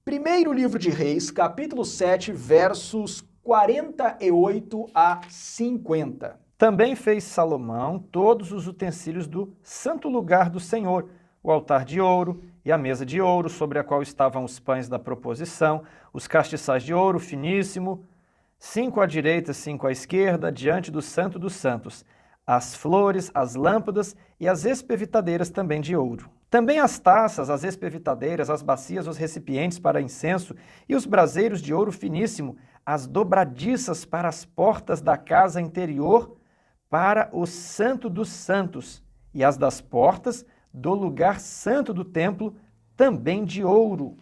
1º livro de Reis, capítulo 7, versos 48 a 50. Também fez Salomão todos os utensílios do santo lugar do Senhor, o altar de ouro e a mesa de ouro, sobre a qual estavam os pães da proposição, os castiçais de ouro finíssimo, 5 à direita, 5 à esquerda, diante do Santo dos Santos, as flores, as lâmpadas e as espevitadeiras também de ouro. Também as taças, as espevitadeiras, as bacias, os recipientes para incenso e os braseiros de ouro finíssimo, as dobradiças para as portas da casa interior, para o Santo dos Santos, e as das portas do lugar santo do templo, também de ouro.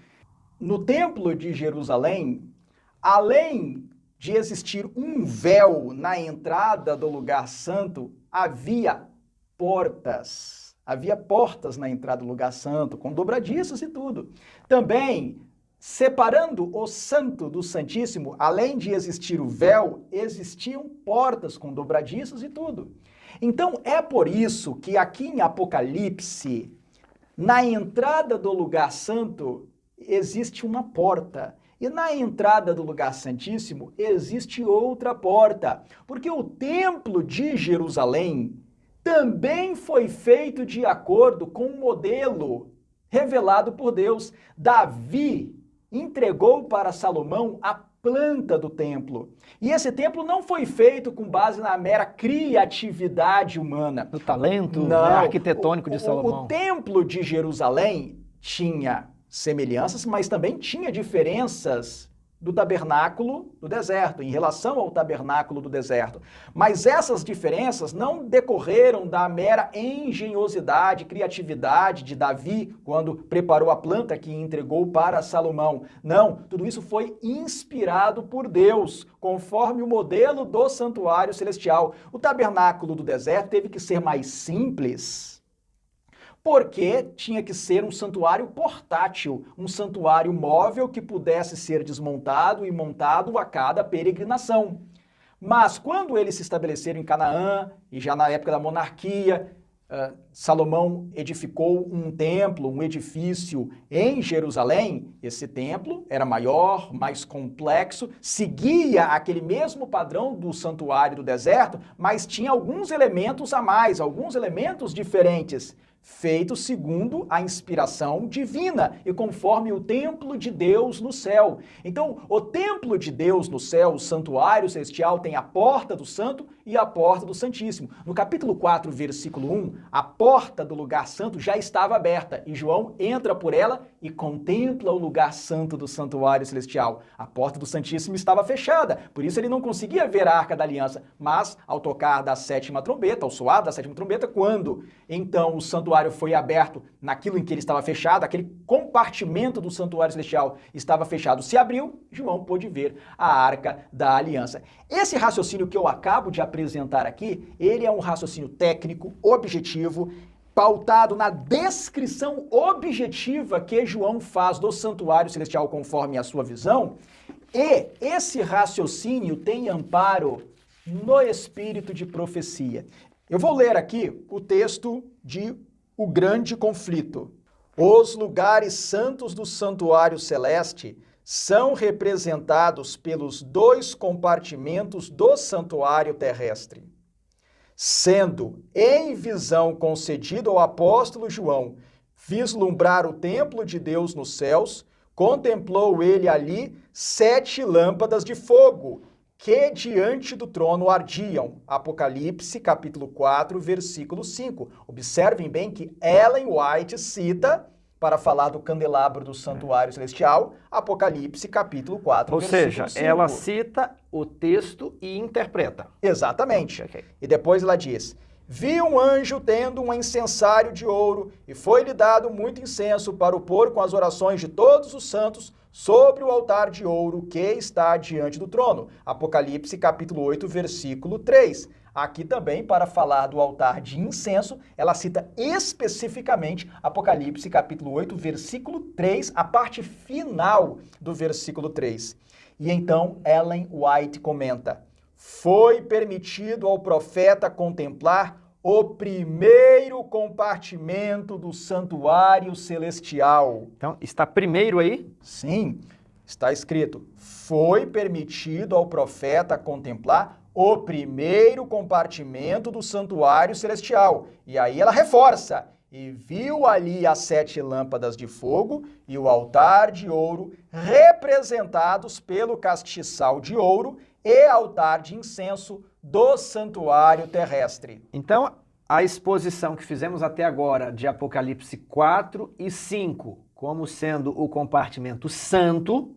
No templo de Jerusalém, além de existir um véu na entrada do lugar santo, havia portas. Havia portas na entrada do lugar santo, com dobradiças e tudo. Também, separando o santo do santíssimo, além de existir o véu, existiam portas com dobradiças e tudo. Então, é por isso que aqui em Apocalipse, na entrada do lugar santo, existe uma porta. E na entrada do lugar santíssimo existe outra porta, porque o templo de Jerusalém também foi feito de acordo com um modelo revelado por Deus. Davi entregou para Salomão a planta do templo. E esse templo não foi feito com base na mera criatividade humana. No talento não, arquitetônico de Salomão. O templo de Jerusalém tinha semelhanças, mas também tinha diferenças do tabernáculo do deserto, em relação ao tabernáculo do deserto. Mas essas diferenças não decorreram da mera engenhosidade, criatividade de Davi, quando preparou a planta que entregou para Salomão. Não, tudo isso foi inspirado por Deus, conforme o modelo do santuário celestial. O tabernáculo do deserto teve que ser mais simples, porque tinha que ser um santuário portátil, um santuário móvel que pudesse ser desmontado e montado a cada peregrinação. Mas quando eles se estabeleceram em Canaã, e já na época da monarquia, Salomão edificou um templo, um edifício em Jerusalém. Esse templo era maior, mais complexo, seguia aquele mesmo padrão do santuário do deserto, mas tinha alguns elementos a mais, alguns elementos diferentes, feito segundo a inspiração divina e conforme o templo de Deus no céu. Então, o templo de Deus no céu, o santuário celestial, tem a porta do santo e a porta do santíssimo. No capítulo 4, versículo 1, a porta do lugar santo já estava aberta e João entra por ela e contempla o lugar santo do santuário celestial. A porta do santíssimo estava fechada, por isso ele não conseguia ver a Arca da Aliança, mas ao tocar da sétima trombeta, ao soar da sétima trombeta, quando então o santuário foi aberto naquilo em que ele estava fechado, aquele compartimento do santuário celestial estava fechado, se abriu, João pôde ver a Arca da Aliança. Esse raciocínio que eu acabo de apresentar aqui, ele é um raciocínio técnico, objetivo, pautado na descrição objetiva que João faz do santuário celestial conforme a sua visão, e esse raciocínio tem amparo no espírito de profecia. Eu vou ler aqui o texto de O Grande Conflito. Os lugares santos do santuário celeste são representados pelos 2 compartimentos do santuário terrestre. Sendo em visão concedido ao apóstolo João vislumbrar o templo de Deus nos céus, contemplou ele ali 7 lâmpadas de fogo, que diante do trono ardiam. Apocalipse, capítulo 4, versículo 5. Observem bem que Ellen White cita, para falar do candelabro do santuário celestial, Apocalipse, capítulo 4, Ou versículo seja, 5. ela cita o texto e interpreta. Exatamente. Ok. E depois ela diz: vi um anjo tendo um incensário de ouro, e foi-lhe dado muito incenso para o pôr com as orações de todos os santos sobre o altar de ouro que está diante do trono. Apocalipse capítulo 8, versículo 3. Aqui também, para falar do altar de incenso, ela cita especificamente Apocalipse capítulo 8, versículo 3, a parte final do versículo 3. E então Ellen White comenta: foi permitido ao profeta contemplar o primeiro compartimento do santuário celestial. Então, está primeiro aí? Sim, está escrito: foi permitido ao profeta contemplar o primeiro compartimento do santuário celestial. E aí ela reforça: e viu ali as 7 lâmpadas de fogo e o altar de ouro, representados pelo castiçal de ouro e altar de incenso do santuário terrestre. Então, a exposição que fizemos até agora de Apocalipse 4 e 5, como sendo o compartimento santo,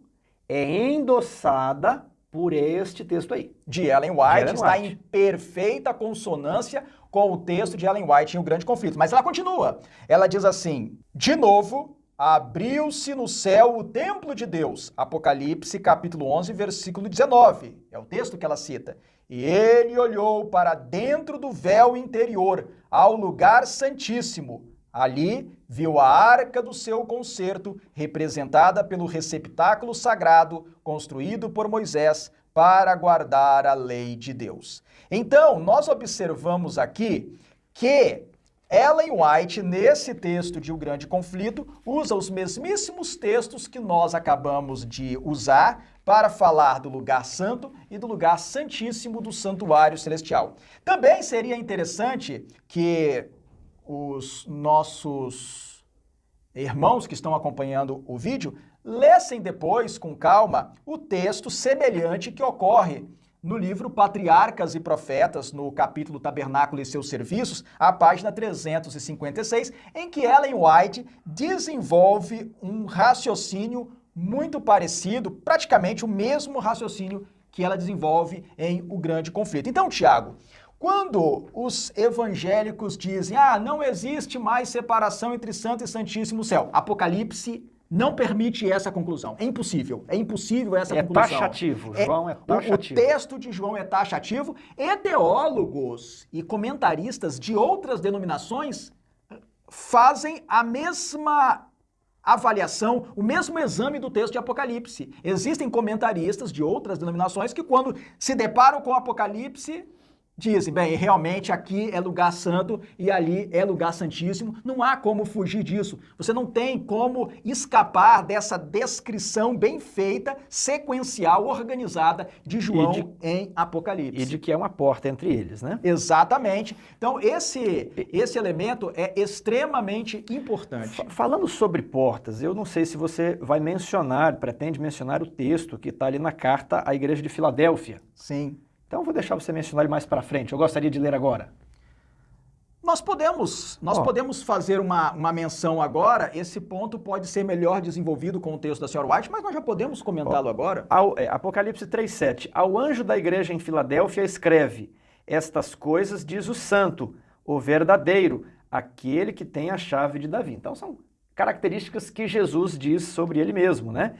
é endossada por este texto aí. De Ellen White, está em perfeita consonância com o texto de Ellen White em O Grande Conflito. Mas ela continua. Ela diz assim: de novo, abriu-se no céu o templo de Deus. Apocalipse, capítulo 11, versículo 19. É o texto que ela cita. E ele olhou para dentro do véu interior, ao lugar santíssimo. Ali viu a arca do seu concerto, representada pelo receptáculo sagrado, construído por Moisés para guardar a lei de Deus. Então, nós observamos aqui que Ellen White, nesse texto de O Grande Conflito, usa os mesmíssimos textos que nós acabamos de usar para falar do lugar santo e do lugar santíssimo do santuário celestial. Também seria interessante que os nossos irmãos que estão acompanhando o vídeo lessem depois, com calma, o texto semelhante que ocorre no livro Patriarcas e Profetas, no capítulo Tabernáculo e seus Serviços, a página 356, em que Ellen White desenvolve um raciocínio muito parecido, praticamente o mesmo raciocínio que ela desenvolve em O Grande Conflito. Então, Tiago, quando os evangélicos dizem: não existe mais separação entre santo e santíssimo céu, Apocalipse não permite essa conclusão. É impossível essa conclusão. É taxativo, João é taxativo. O texto de João é taxativo e teólogos e comentaristas de outras denominações fazem a mesma avaliação, o mesmo exame do texto de Apocalipse. Existem comentaristas de outras denominações que, quando se deparam com Apocalipse, dizem: bem, realmente aqui é lugar santo e ali é lugar santíssimo. Não há como fugir disso. Você não tem como escapar dessa descrição bem feita, sequencial, organizada de João em Apocalipse. E de que é uma porta entre eles, né? Exatamente. Então, esse elemento é extremamente importante. Falando sobre portas, eu não sei se você vai pretende mencionar o texto que está ali na carta à Igreja de Filadélfia. Sim. Então, eu vou deixar você mencionar ele mais para frente. Eu gostaria de ler agora. Nós podemos fazer uma menção agora. Esse ponto pode ser melhor desenvolvido com o texto da senhora White, mas nós já podemos comentá-lo agora. Apocalipse 3,7. Ao anjo da igreja em Filadélfia escreve: estas coisas diz o santo, o verdadeiro, aquele que tem a chave de Davi. Então, são características que Jesus diz sobre ele mesmo, né?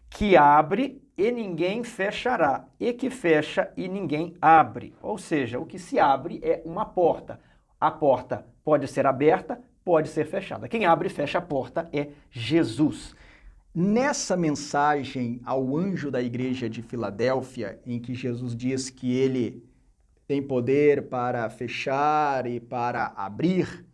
Que abre e ninguém fechará, e que fecha e ninguém abre. Ou seja, o que se abre é uma porta. A porta pode ser aberta, pode ser fechada. Quem abre e fecha a porta é Jesus. Nessa mensagem ao anjo da igreja de Filadélfia, em que Jesus diz que ele tem poder para fechar e para abrir,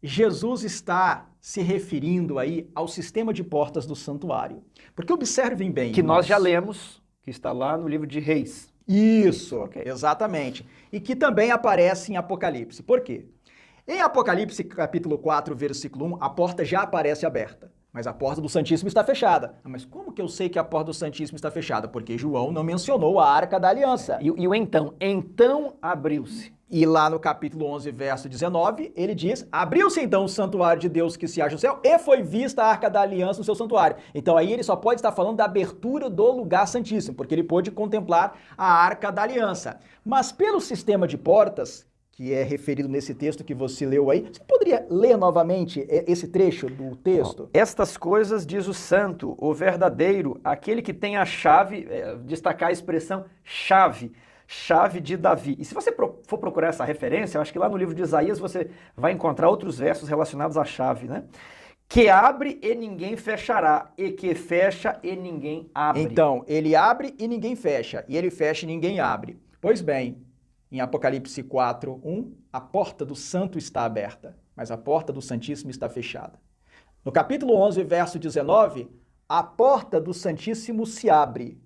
Jesus está se referindo aí ao sistema de portas do santuário. Porque observem bem... Que nós já lemos, que está lá no livro de Reis. Isso, Okay. Exatamente. E que também aparece em Apocalipse. Por quê? Em Apocalipse, capítulo 4, versículo 1, a porta já aparece aberta, mas a porta do Santíssimo está fechada. Mas como que eu sei que a porta do Santíssimo está fechada? Porque João não mencionou a Arca da Aliança. E o então? Então abriu-se. E lá no capítulo 11, verso 19, ele diz, abriu-se então o santuário de Deus que se acha no céu e foi vista a Arca da Aliança no seu santuário. Então aí ele só pode estar falando da abertura do lugar santíssimo, porque ele pôde contemplar a Arca da Aliança. Mas pelo sistema de portas, que é referido nesse texto que você leu aí, você poderia ler novamente esse trecho do texto? Estas coisas diz o santo, o verdadeiro, aquele que tem a chave, destacar a expressão chave de Davi. E se você for procurar essa referência, eu acho que lá no livro de Isaías você vai encontrar outros versos relacionados à chave, né? Que abre e ninguém fechará, e que fecha e ninguém abre. Então, ele abre e ninguém fecha, e ele fecha e ninguém abre. Pois bem, em Apocalipse 4, 1, a porta do santo está aberta, mas a porta do Santíssimo está fechada. No capítulo 11, verso 19, a porta do Santíssimo se abre.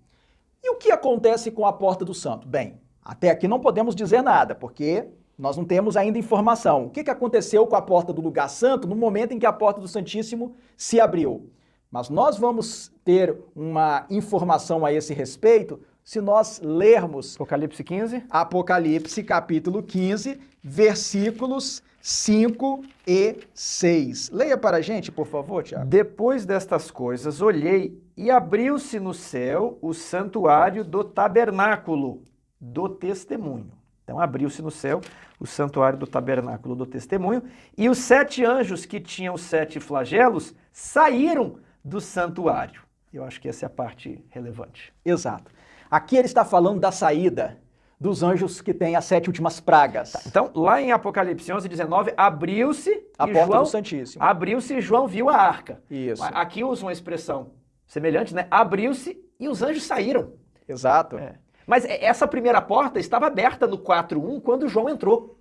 E o que acontece com a porta do santo? Bem, até aqui não podemos dizer nada, porque nós não temos ainda informação. O que aconteceu com a porta do lugar santo no momento em que a porta do Santíssimo se abriu? Mas nós vamos ter uma informação a esse respeito se nós lermos Apocalipse 15. Apocalipse capítulo 15, versículos 5 e 6. Leia para a gente, por favor, Tiago. Depois destas coisas, olhei e abriu-se no céu o santuário do tabernáculo do testemunho. Então abriu-se no céu o santuário do tabernáculo do testemunho e os 7 anjos que tinham os 7 flagelos saíram do santuário. Eu acho que essa é a parte relevante. Exato. Aqui ele está falando da saída dos anjos que têm as 7 últimas pragas. Tá, então, lá em Apocalipse 11, 19, abriu-se a porta do Santíssimo. Abriu-se e João viu a arca. Isso. Aqui usa uma expressão semelhante, né? Abriu-se e os anjos saíram. Exato. Mas essa primeira porta estava aberta no 4:1 quando João entrou.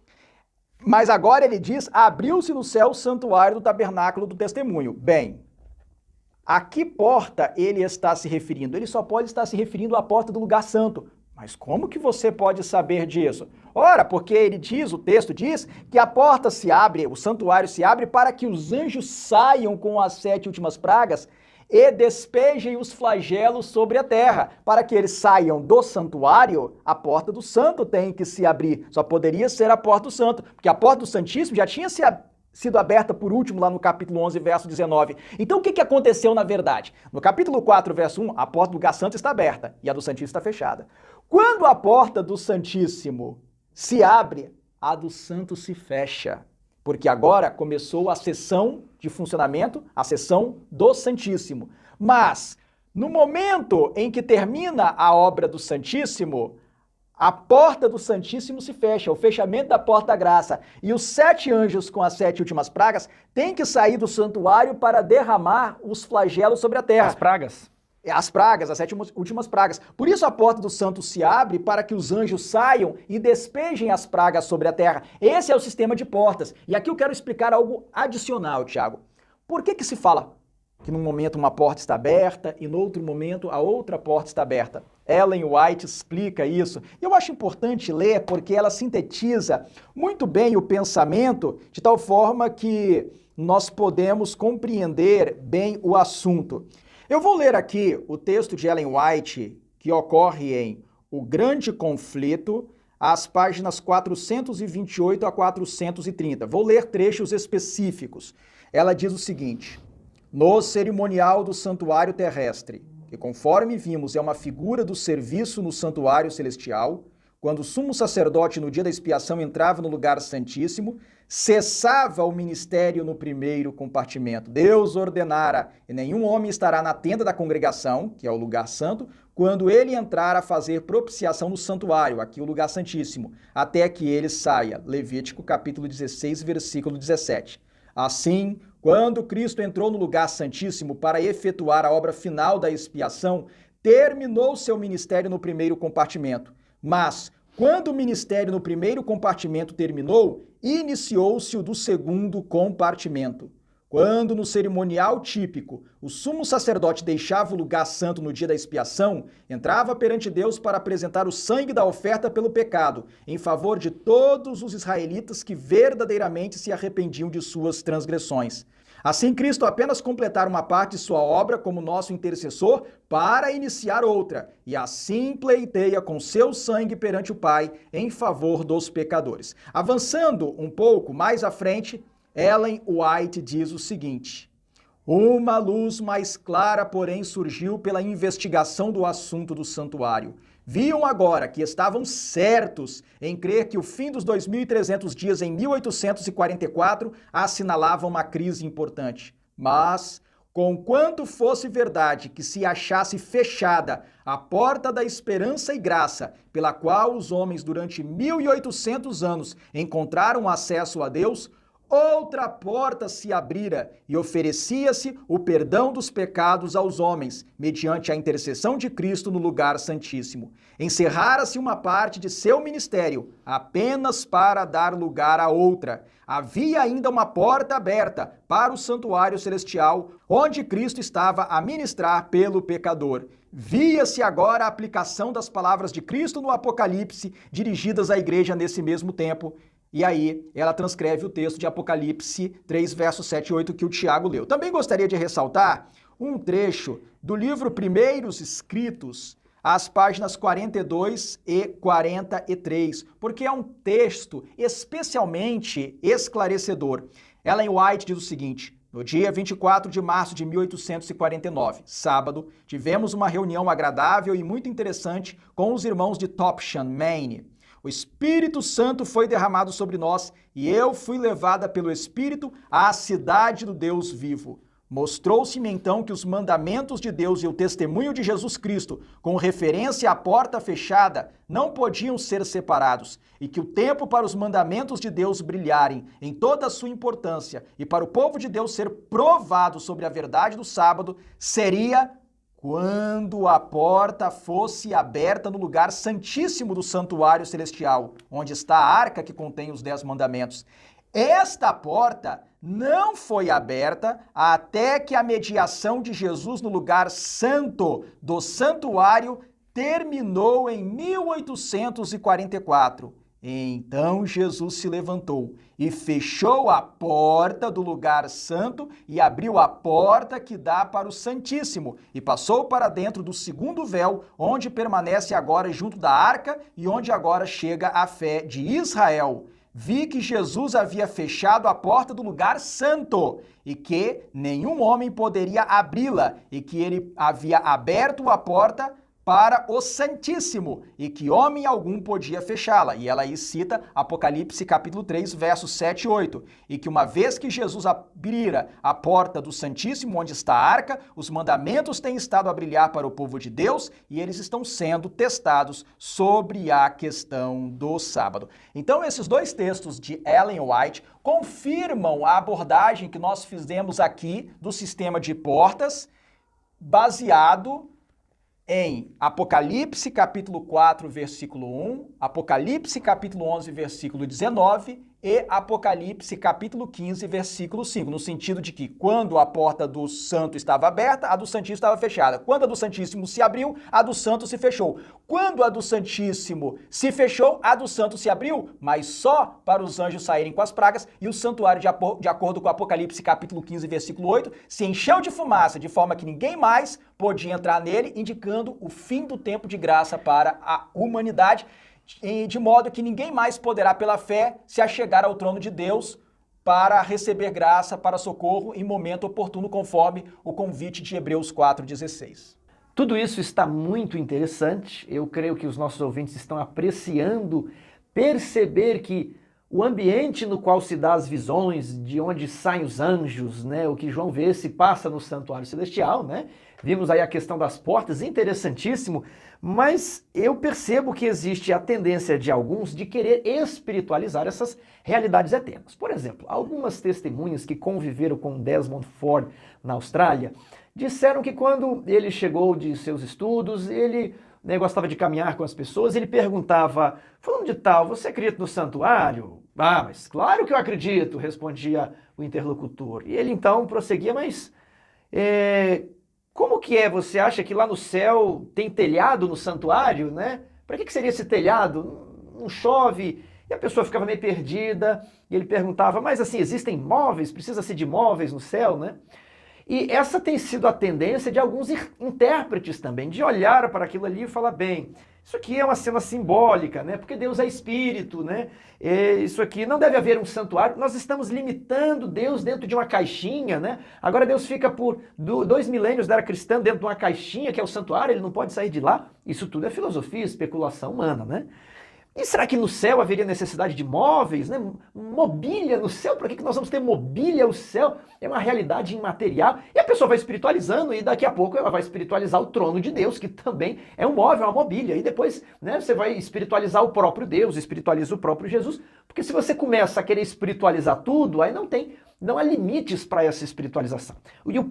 Mas agora ele diz, abriu-se no céu o santuário do tabernáculo do testemunho. Bem, a que porta ele está se referindo? Ele só pode estar se referindo à porta do lugar santo. Mas como que você pode saber disso? Ora, porque ele diz, o texto diz, que a porta se abre, o santuário se abre para que os anjos saiam com as 7 últimas pragas e despejem os flagelos sobre a terra. Para que eles saiam do santuário, a porta do santo tem que se abrir. Só poderia ser a porta do santo, porque a porta do Santíssimo já tinha sido aberta por último lá no capítulo 11, verso 19. Então o que aconteceu na verdade? No capítulo 4, verso 1, a porta do lugar santo está aberta e a do Santíssimo está fechada. Quando a porta do Santíssimo se abre, a do santo se fecha. Porque agora começou a sessão de funcionamento, a sessão do Santíssimo. Mas, no momento em que termina a obra do Santíssimo, a porta do Santíssimo se fecha, o fechamento da porta da graça. E os 7 anjos com as 7 últimas pragas têm que sair do santuário para derramar os flagelos sobre a terra. As pragas? As pragas, as 7 últimas pragas. Por isso a porta do santo se abre para que os anjos saiam e despejem as pragas sobre a terra. Esse é o sistema de portas. E aqui eu quero explicar algo adicional, Tiago. Por que se fala que num momento uma porta está aberta e no outro momento a outra porta está aberta? Ellen White explica isso. E eu acho importante ler porque ela sintetiza muito bem o pensamento de tal forma que nós podemos compreender bem o assunto. Eu vou ler aqui o texto de Ellen White, que ocorre em O Grande Conflito, as páginas 428 a 430. Vou ler trechos específicos. Ela diz o seguinte: no cerimonial do santuário terrestre, que conforme vimos é uma figura do serviço no santuário celestial, quando o sumo sacerdote no dia da expiação entrava no lugar santíssimo, cessava o ministério no primeiro compartimento. Deus ordenara, e nenhum homem estará na tenda da congregação, que é o lugar santo, quando ele entrar a fazer propiciação no santuário, aqui o lugar santíssimo, até que ele saia. Levítico capítulo 16, versículo 17. Assim, quando Cristo entrou no lugar santíssimo para efetuar a obra final da expiação, terminou seu ministério no primeiro compartimento. Mas, quando o ministério no primeiro compartimento terminou, iniciou-se o do segundo compartimento. Quando no cerimonial típico o sumo sacerdote deixava o lugar santo no dia da expiação, entrava perante Deus para apresentar o sangue da oferta pelo pecado, em favor de todos os israelitas que verdadeiramente se arrependiam de suas transgressões. Assim, Cristo apenas completar uma parte de sua obra como nosso intercessor para iniciar outra, e assim pleiteia com seu sangue perante o Pai em favor dos pecadores. Avançando um pouco mais à frente, Ellen White diz o seguinte: uma luz mais clara, porém, surgiu pela investigação do assunto do santuário. Viam agora que estavam certos em crer que o fim dos 2.300 dias em 1844 assinalava uma crise importante. Mas, conquanto fosse verdade que se achasse fechada a porta da esperança e graça, pela qual os homens durante 1.800 anos encontraram acesso a Deus, outra porta se abrira e oferecia-se o perdão dos pecados aos homens, mediante a intercessão de Cristo no lugar santíssimo. Encerrara-se uma parte de seu ministério, apenas para dar lugar a outra. Havia ainda uma porta aberta para o santuário celestial, onde Cristo estava a ministrar pelo pecador. Via-se agora a aplicação das palavras de Cristo no Apocalipse, dirigidas à igreja nesse mesmo tempo. E aí, ela transcreve o texto de Apocalipse 3, versos 7 e 8 que o Tiago leu. Também gostaria de ressaltar um trecho do livro Primeiros Escritos, às páginas 42 e 43, porque é um texto especialmente esclarecedor. Ellen White diz o seguinte: no dia 24 de março de 1849, sábado, tivemos uma reunião agradável e muito interessante com os irmãos de Topsham, Maine. O Espírito Santo foi derramado sobre nós e eu fui levada pelo Espírito à cidade do Deus vivo. Mostrou-se-me então que os mandamentos de Deus e o testemunho de Jesus Cristo, com referência à porta fechada, não podiam ser separados, e que o tempo para os mandamentos de Deus brilharem em toda a sua importância e para o povo de Deus ser provado sobre a verdade do sábado seria quando a porta fosse aberta no lugar santíssimo do santuário celestial, onde está a arca que contém os 10 mandamentos. Esta porta não foi aberta até que a mediação de Jesus no lugar santo do santuário terminou em 1844. Então Jesus se levantou e fechou a porta do lugar santo e abriu a porta que dá para o Santíssimo e passou para dentro do segundo véu, onde permanece agora junto da arca e onde agora chega a fé de Israel. Vi que Jesus havia fechado a porta do lugar santo e que nenhum homem poderia abri-la e que ele havia aberto a porta para o Santíssimo, e que homem algum podia fechá-la. E ela aí cita Apocalipse capítulo 3, versos 7 e 8. E que uma vez que Jesus abrira a porta do Santíssimo, onde está a arca, os mandamentos têm estado a brilhar para o povo de Deus e eles estão sendo testados sobre a questão do sábado. Então, esses dois textos de Ellen White confirmam a abordagem que nós fizemos aqui do sistema de portas, baseado em Apocalipse capítulo 4, versículo 1, Apocalipse capítulo 11, versículo 19 e Apocalipse capítulo 15, versículo 5, no sentido de que quando a porta do santo estava aberta, a do Santíssimo estava fechada. Quando a do Santíssimo se abriu, a do santo se fechou. Quando a do Santíssimo se fechou, a do santo se abriu, mas só para os anjos saírem com as pragas, e o santuário, de acordo com Apocalipse capítulo 15, versículo 8, se encheu de fumaça, de forma que ninguém mais podia entrar nele, indicando o fim do tempo de graça para a humanidade, de modo que ninguém mais poderá, pela fé, se achegar ao trono de Deus para receber graça, para socorro em momento oportuno, conforme o convite de Hebreus 4,16. Tudo isso está muito interessante. Eu creio que os nossos ouvintes estão apreciando perceber que o ambiente no qual se dá as visões, de onde saem os anjos, né, o que João vê se passa no santuário celestial, né? Vimos aí a questão das portas, interessantíssimo, mas eu percebo que existe a tendência de alguns de querer espiritualizar essas realidades eternas. Por exemplo, algumas testemunhas que conviveram com Desmond Ford na Austrália disseram que quando ele chegou de seus estudos, ele gostava de caminhar com as pessoas, ele perguntava, fulano de tal, você acredita no santuário? Ah, mas claro que eu acredito, respondia o interlocutor. E ele então prosseguia, mas como que é? Você acha que lá no céu tem telhado no santuário, né? Para que seria esse telhado? Não chove? E a pessoa ficava meio perdida, e ele perguntava, mas assim, existem móveis? Precisa-se de móveis no céu, né? E essa tem sido a tendência de alguns intérpretes também, de olhar para aquilo ali e falar, bem, isso aqui é uma cena simbólica, né? Porque Deus é espírito, né? Isso aqui não deve haver um santuário. Nós estamos limitando Deus dentro de uma caixinha, né? Agora Deus fica por 2 milênios da era cristã dentro de uma caixinha que é o santuário, ele não pode sair de lá. Isso tudo é filosofia, especulação humana, né? E será que no céu haveria necessidade de móveis, né? Mobília no céu? Para que nós vamos ter mobília? O céu é uma realidade imaterial. E a pessoa vai espiritualizando e daqui a pouco ela vai espiritualizar o trono de Deus, que também é um móvel, é uma mobília. E depois, né, você vai espiritualizar o próprio Deus, espiritualiza o próprio Jesus. Porque se você começa a querer espiritualizar tudo, aí não há limites para essa espiritualização.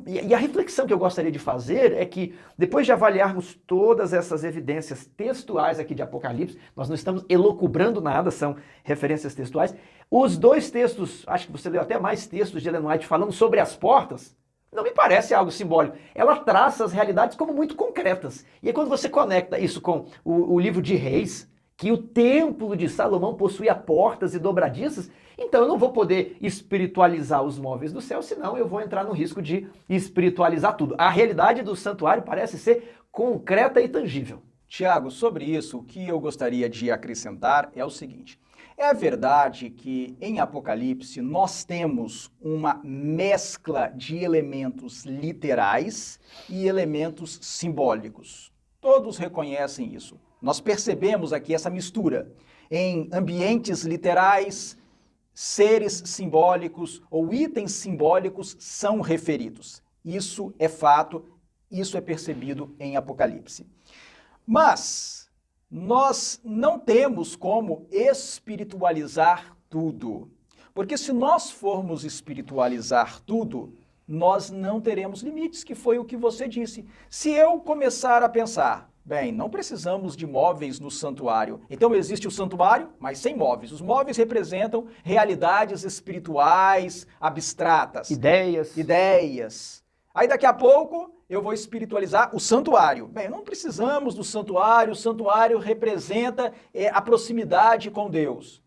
E a reflexão que eu gostaria de fazer é que, depois de avaliarmos todas essas evidências textuais aqui de Apocalipse, nós não estamos elucubrando nada, são referências textuais. Os 2 textos, acho que você leu até mais textos de Ellen White falando sobre as portas, não me parece algo simbólico. Ela traça as realidades como muito concretas. E aí quando você conecta isso com o livro de Reis, que o templo de Salomão possuía portas e dobradiças, então eu não vou poder espiritualizar os móveis do céu, senão eu vou entrar no risco de espiritualizar tudo. A realidade do santuário parece ser concreta e tangível. Tiago, sobre isso, o que eu gostaria de acrescentar é o seguinte. É verdade que em Apocalipse nós temos uma mescla de elementos literais e elementos simbólicos. Todos reconhecem isso. Nós percebemos aqui essa mistura em ambientes literais, seres simbólicos ou itens simbólicos são referidos. Isso é fato, isso é percebido em Apocalipse. Mas nós não temos como espiritualizar tudo. Porque se nós formos espiritualizar tudo, nós não teremos limites, que foi o que você disse. Se eu começar a pensar, bem, não precisamos de móveis no santuário. Então existe o santuário, mas sem móveis. Os móveis representam realidades espirituais, abstratas. Ideias. Aí daqui a pouco eu vou espiritualizar o santuário. Bem, não precisamos do santuário, o santuário representa a proximidade com Deus.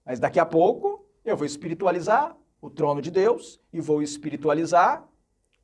Mas daqui a pouco eu vou espiritualizar o trono de Deus e vou espiritualizar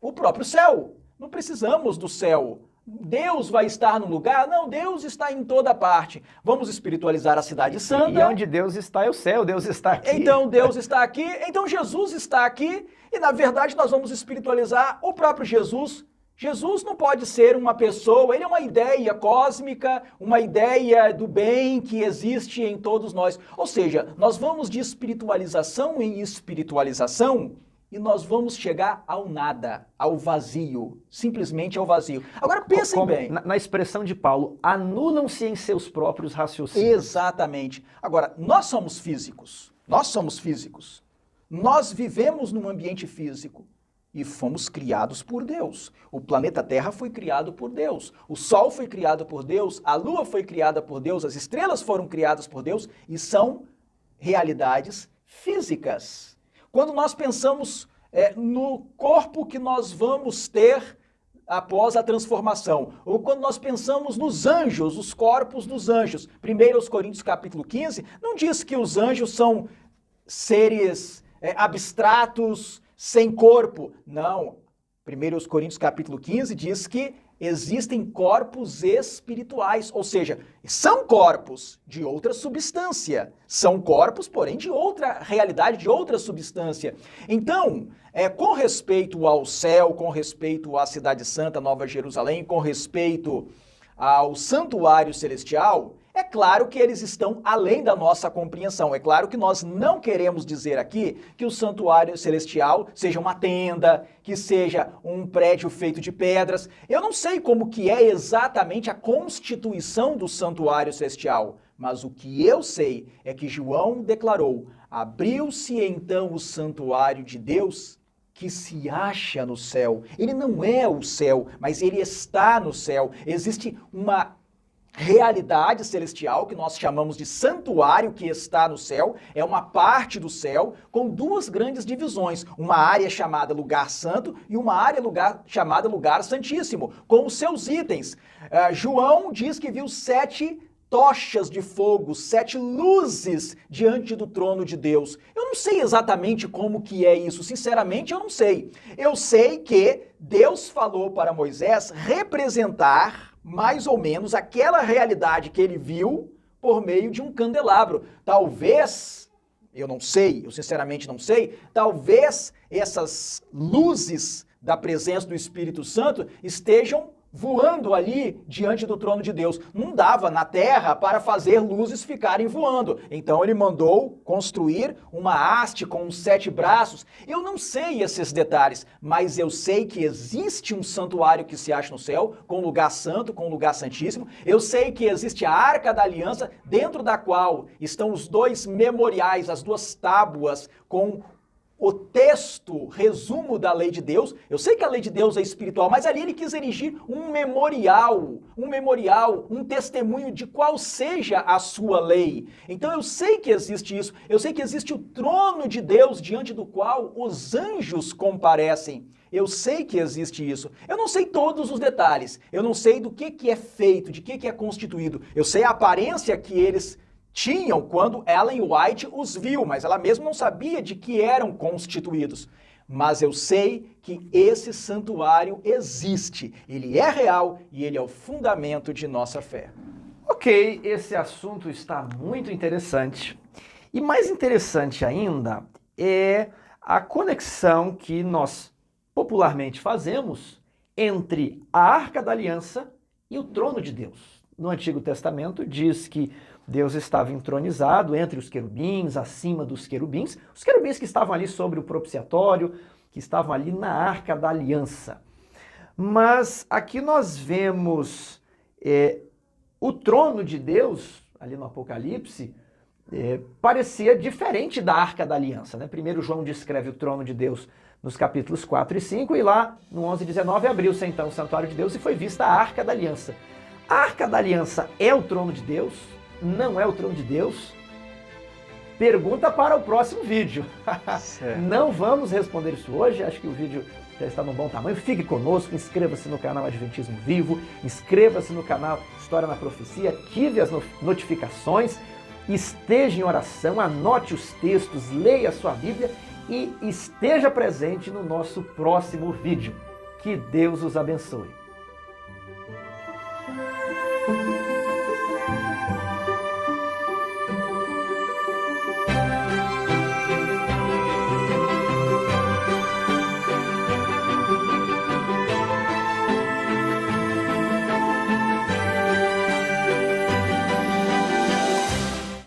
o próprio céu. Não precisamos do céu. Deus vai estar no lugar? Não, Deus está em toda parte. Vamos espiritualizar a cidade santa. E onde Deus está é o céu, Deus está aqui. Então Deus está aqui, então Jesus está aqui, e na verdade nós vamos espiritualizar o próprio Jesus. Jesus não pode ser uma pessoa, ele é uma ideia cósmica, uma ideia do bem que existe em todos nós. Ou seja, nós vamos de espiritualização em espiritualização, e nós vamos chegar ao nada, ao vazio, simplesmente ao vazio. Agora pensem bem. Na expressão de Paulo, anulam-se em seus próprios raciocínios. Exatamente. Agora, nós somos físicos. Nós vivemos num ambiente físico e fomos criados por Deus. O planeta Terra foi criado por Deus. O Sol foi criado por Deus, a Lua foi criada por Deus, as estrelas foram criadas por Deus e são realidades físicas. Quando nós pensamos no corpo que nós vamos ter após a transformação, ou quando nós pensamos nos anjos, os corpos dos anjos, 1 Coríntios capítulo 15, não diz que os anjos são seres abstratos, sem corpo. Não. 1 Coríntios capítulo 15 diz que existem corpos espirituais, ou seja, são corpos de outra substância, são corpos, porém, de outra realidade, de outra substância. Então, com respeito ao céu, com respeito à Cidade Santa, Nova Jerusalém, com respeito ao santuário celestial, é claro que eles estão além da nossa compreensão. É claro que nós não queremos dizer aqui que o santuário celestial seja uma tenda, que seja um prédio feito de pedras. Eu não sei como que é exatamente a constituição do santuário celestial, mas o que eu sei é que João declarou: abriu-se então o santuário de Deus, que se acha no céu. Ele não é o céu, mas ele está no céu. Existe uma realidade celestial que nós chamamos de santuário, que está no céu, é uma parte do céu com duas grandes divisões, uma área chamada lugar santo e uma área chamada lugar santíssimo, com os seus itens. João diz que viu 7 tochas de fogo, 7 luzes diante do trono de Deus. Eu não sei exatamente como que é isso, sinceramente eu não sei. Eu sei que Deus falou para Moisés representar mais ou menos aquela realidade que ele viu por meio de um candelabro. Talvez, eu não sei, eu sinceramente não sei, talvez essas luzes da presença do Espírito Santo estejam voando ali diante do trono de Deus. Não dava na terra para fazer luzes ficarem voando. Então ele mandou construir uma haste com 7 braços. Eu não sei esses detalhes, mas eu sei que existe um santuário que se acha no céu, com lugar santo, com lugar santíssimo. Eu sei que existe a Arca da Aliança, dentro da qual estão os 2 memoriais, as 2 tábuas com o texto, resumo da lei de Deus. Eu sei que a lei de Deus é espiritual, mas ali ele quis erigir um memorial, um testemunho de qual seja a sua lei. Então eu sei que existe isso, eu sei que existe o trono de Deus diante do qual os anjos comparecem. Eu sei que existe isso. Eu não sei todos os detalhes, eu não sei do que é feito, de que é constituído. Eu sei a aparência que eles tinham quando Ellen White os viu, mas ela mesma não sabia de que eram constituídos. Mas eu sei que esse santuário existe, ele é real e ele é o fundamento de nossa fé. Ok, esse assunto está muito interessante. E mais interessante ainda é a conexão que nós popularmente fazemos entre a Arca da Aliança e o trono de Deus. No Antigo Testamento diz que Deus estava entronizado entre os querubins, acima dos querubins, os querubins que estavam ali sobre o propiciatório, que estavam ali na Arca da Aliança. Mas aqui nós vemos o trono de Deus, ali no Apocalipse, parecia diferente da Arca da Aliança, né? Primeiro João descreve o trono de Deus nos capítulos 4 e 5, e lá no 11:19 abriu-se então o santuário de Deus e foi vista a Arca da Aliança. A Arca da Aliança é o trono de Deus? Não é o trono de Deus? Pergunta para o próximo vídeo. Não vamos responder isso hoje, acho que o vídeo já está num bom tamanho. Fique conosco, inscreva-se no canal Adventismo Vivo, inscreva-se no canal História na Profecia, ative as notificações, esteja em oração, anote os textos, leia a sua Bíblia e esteja presente no nosso próximo vídeo. Que Deus os abençoe.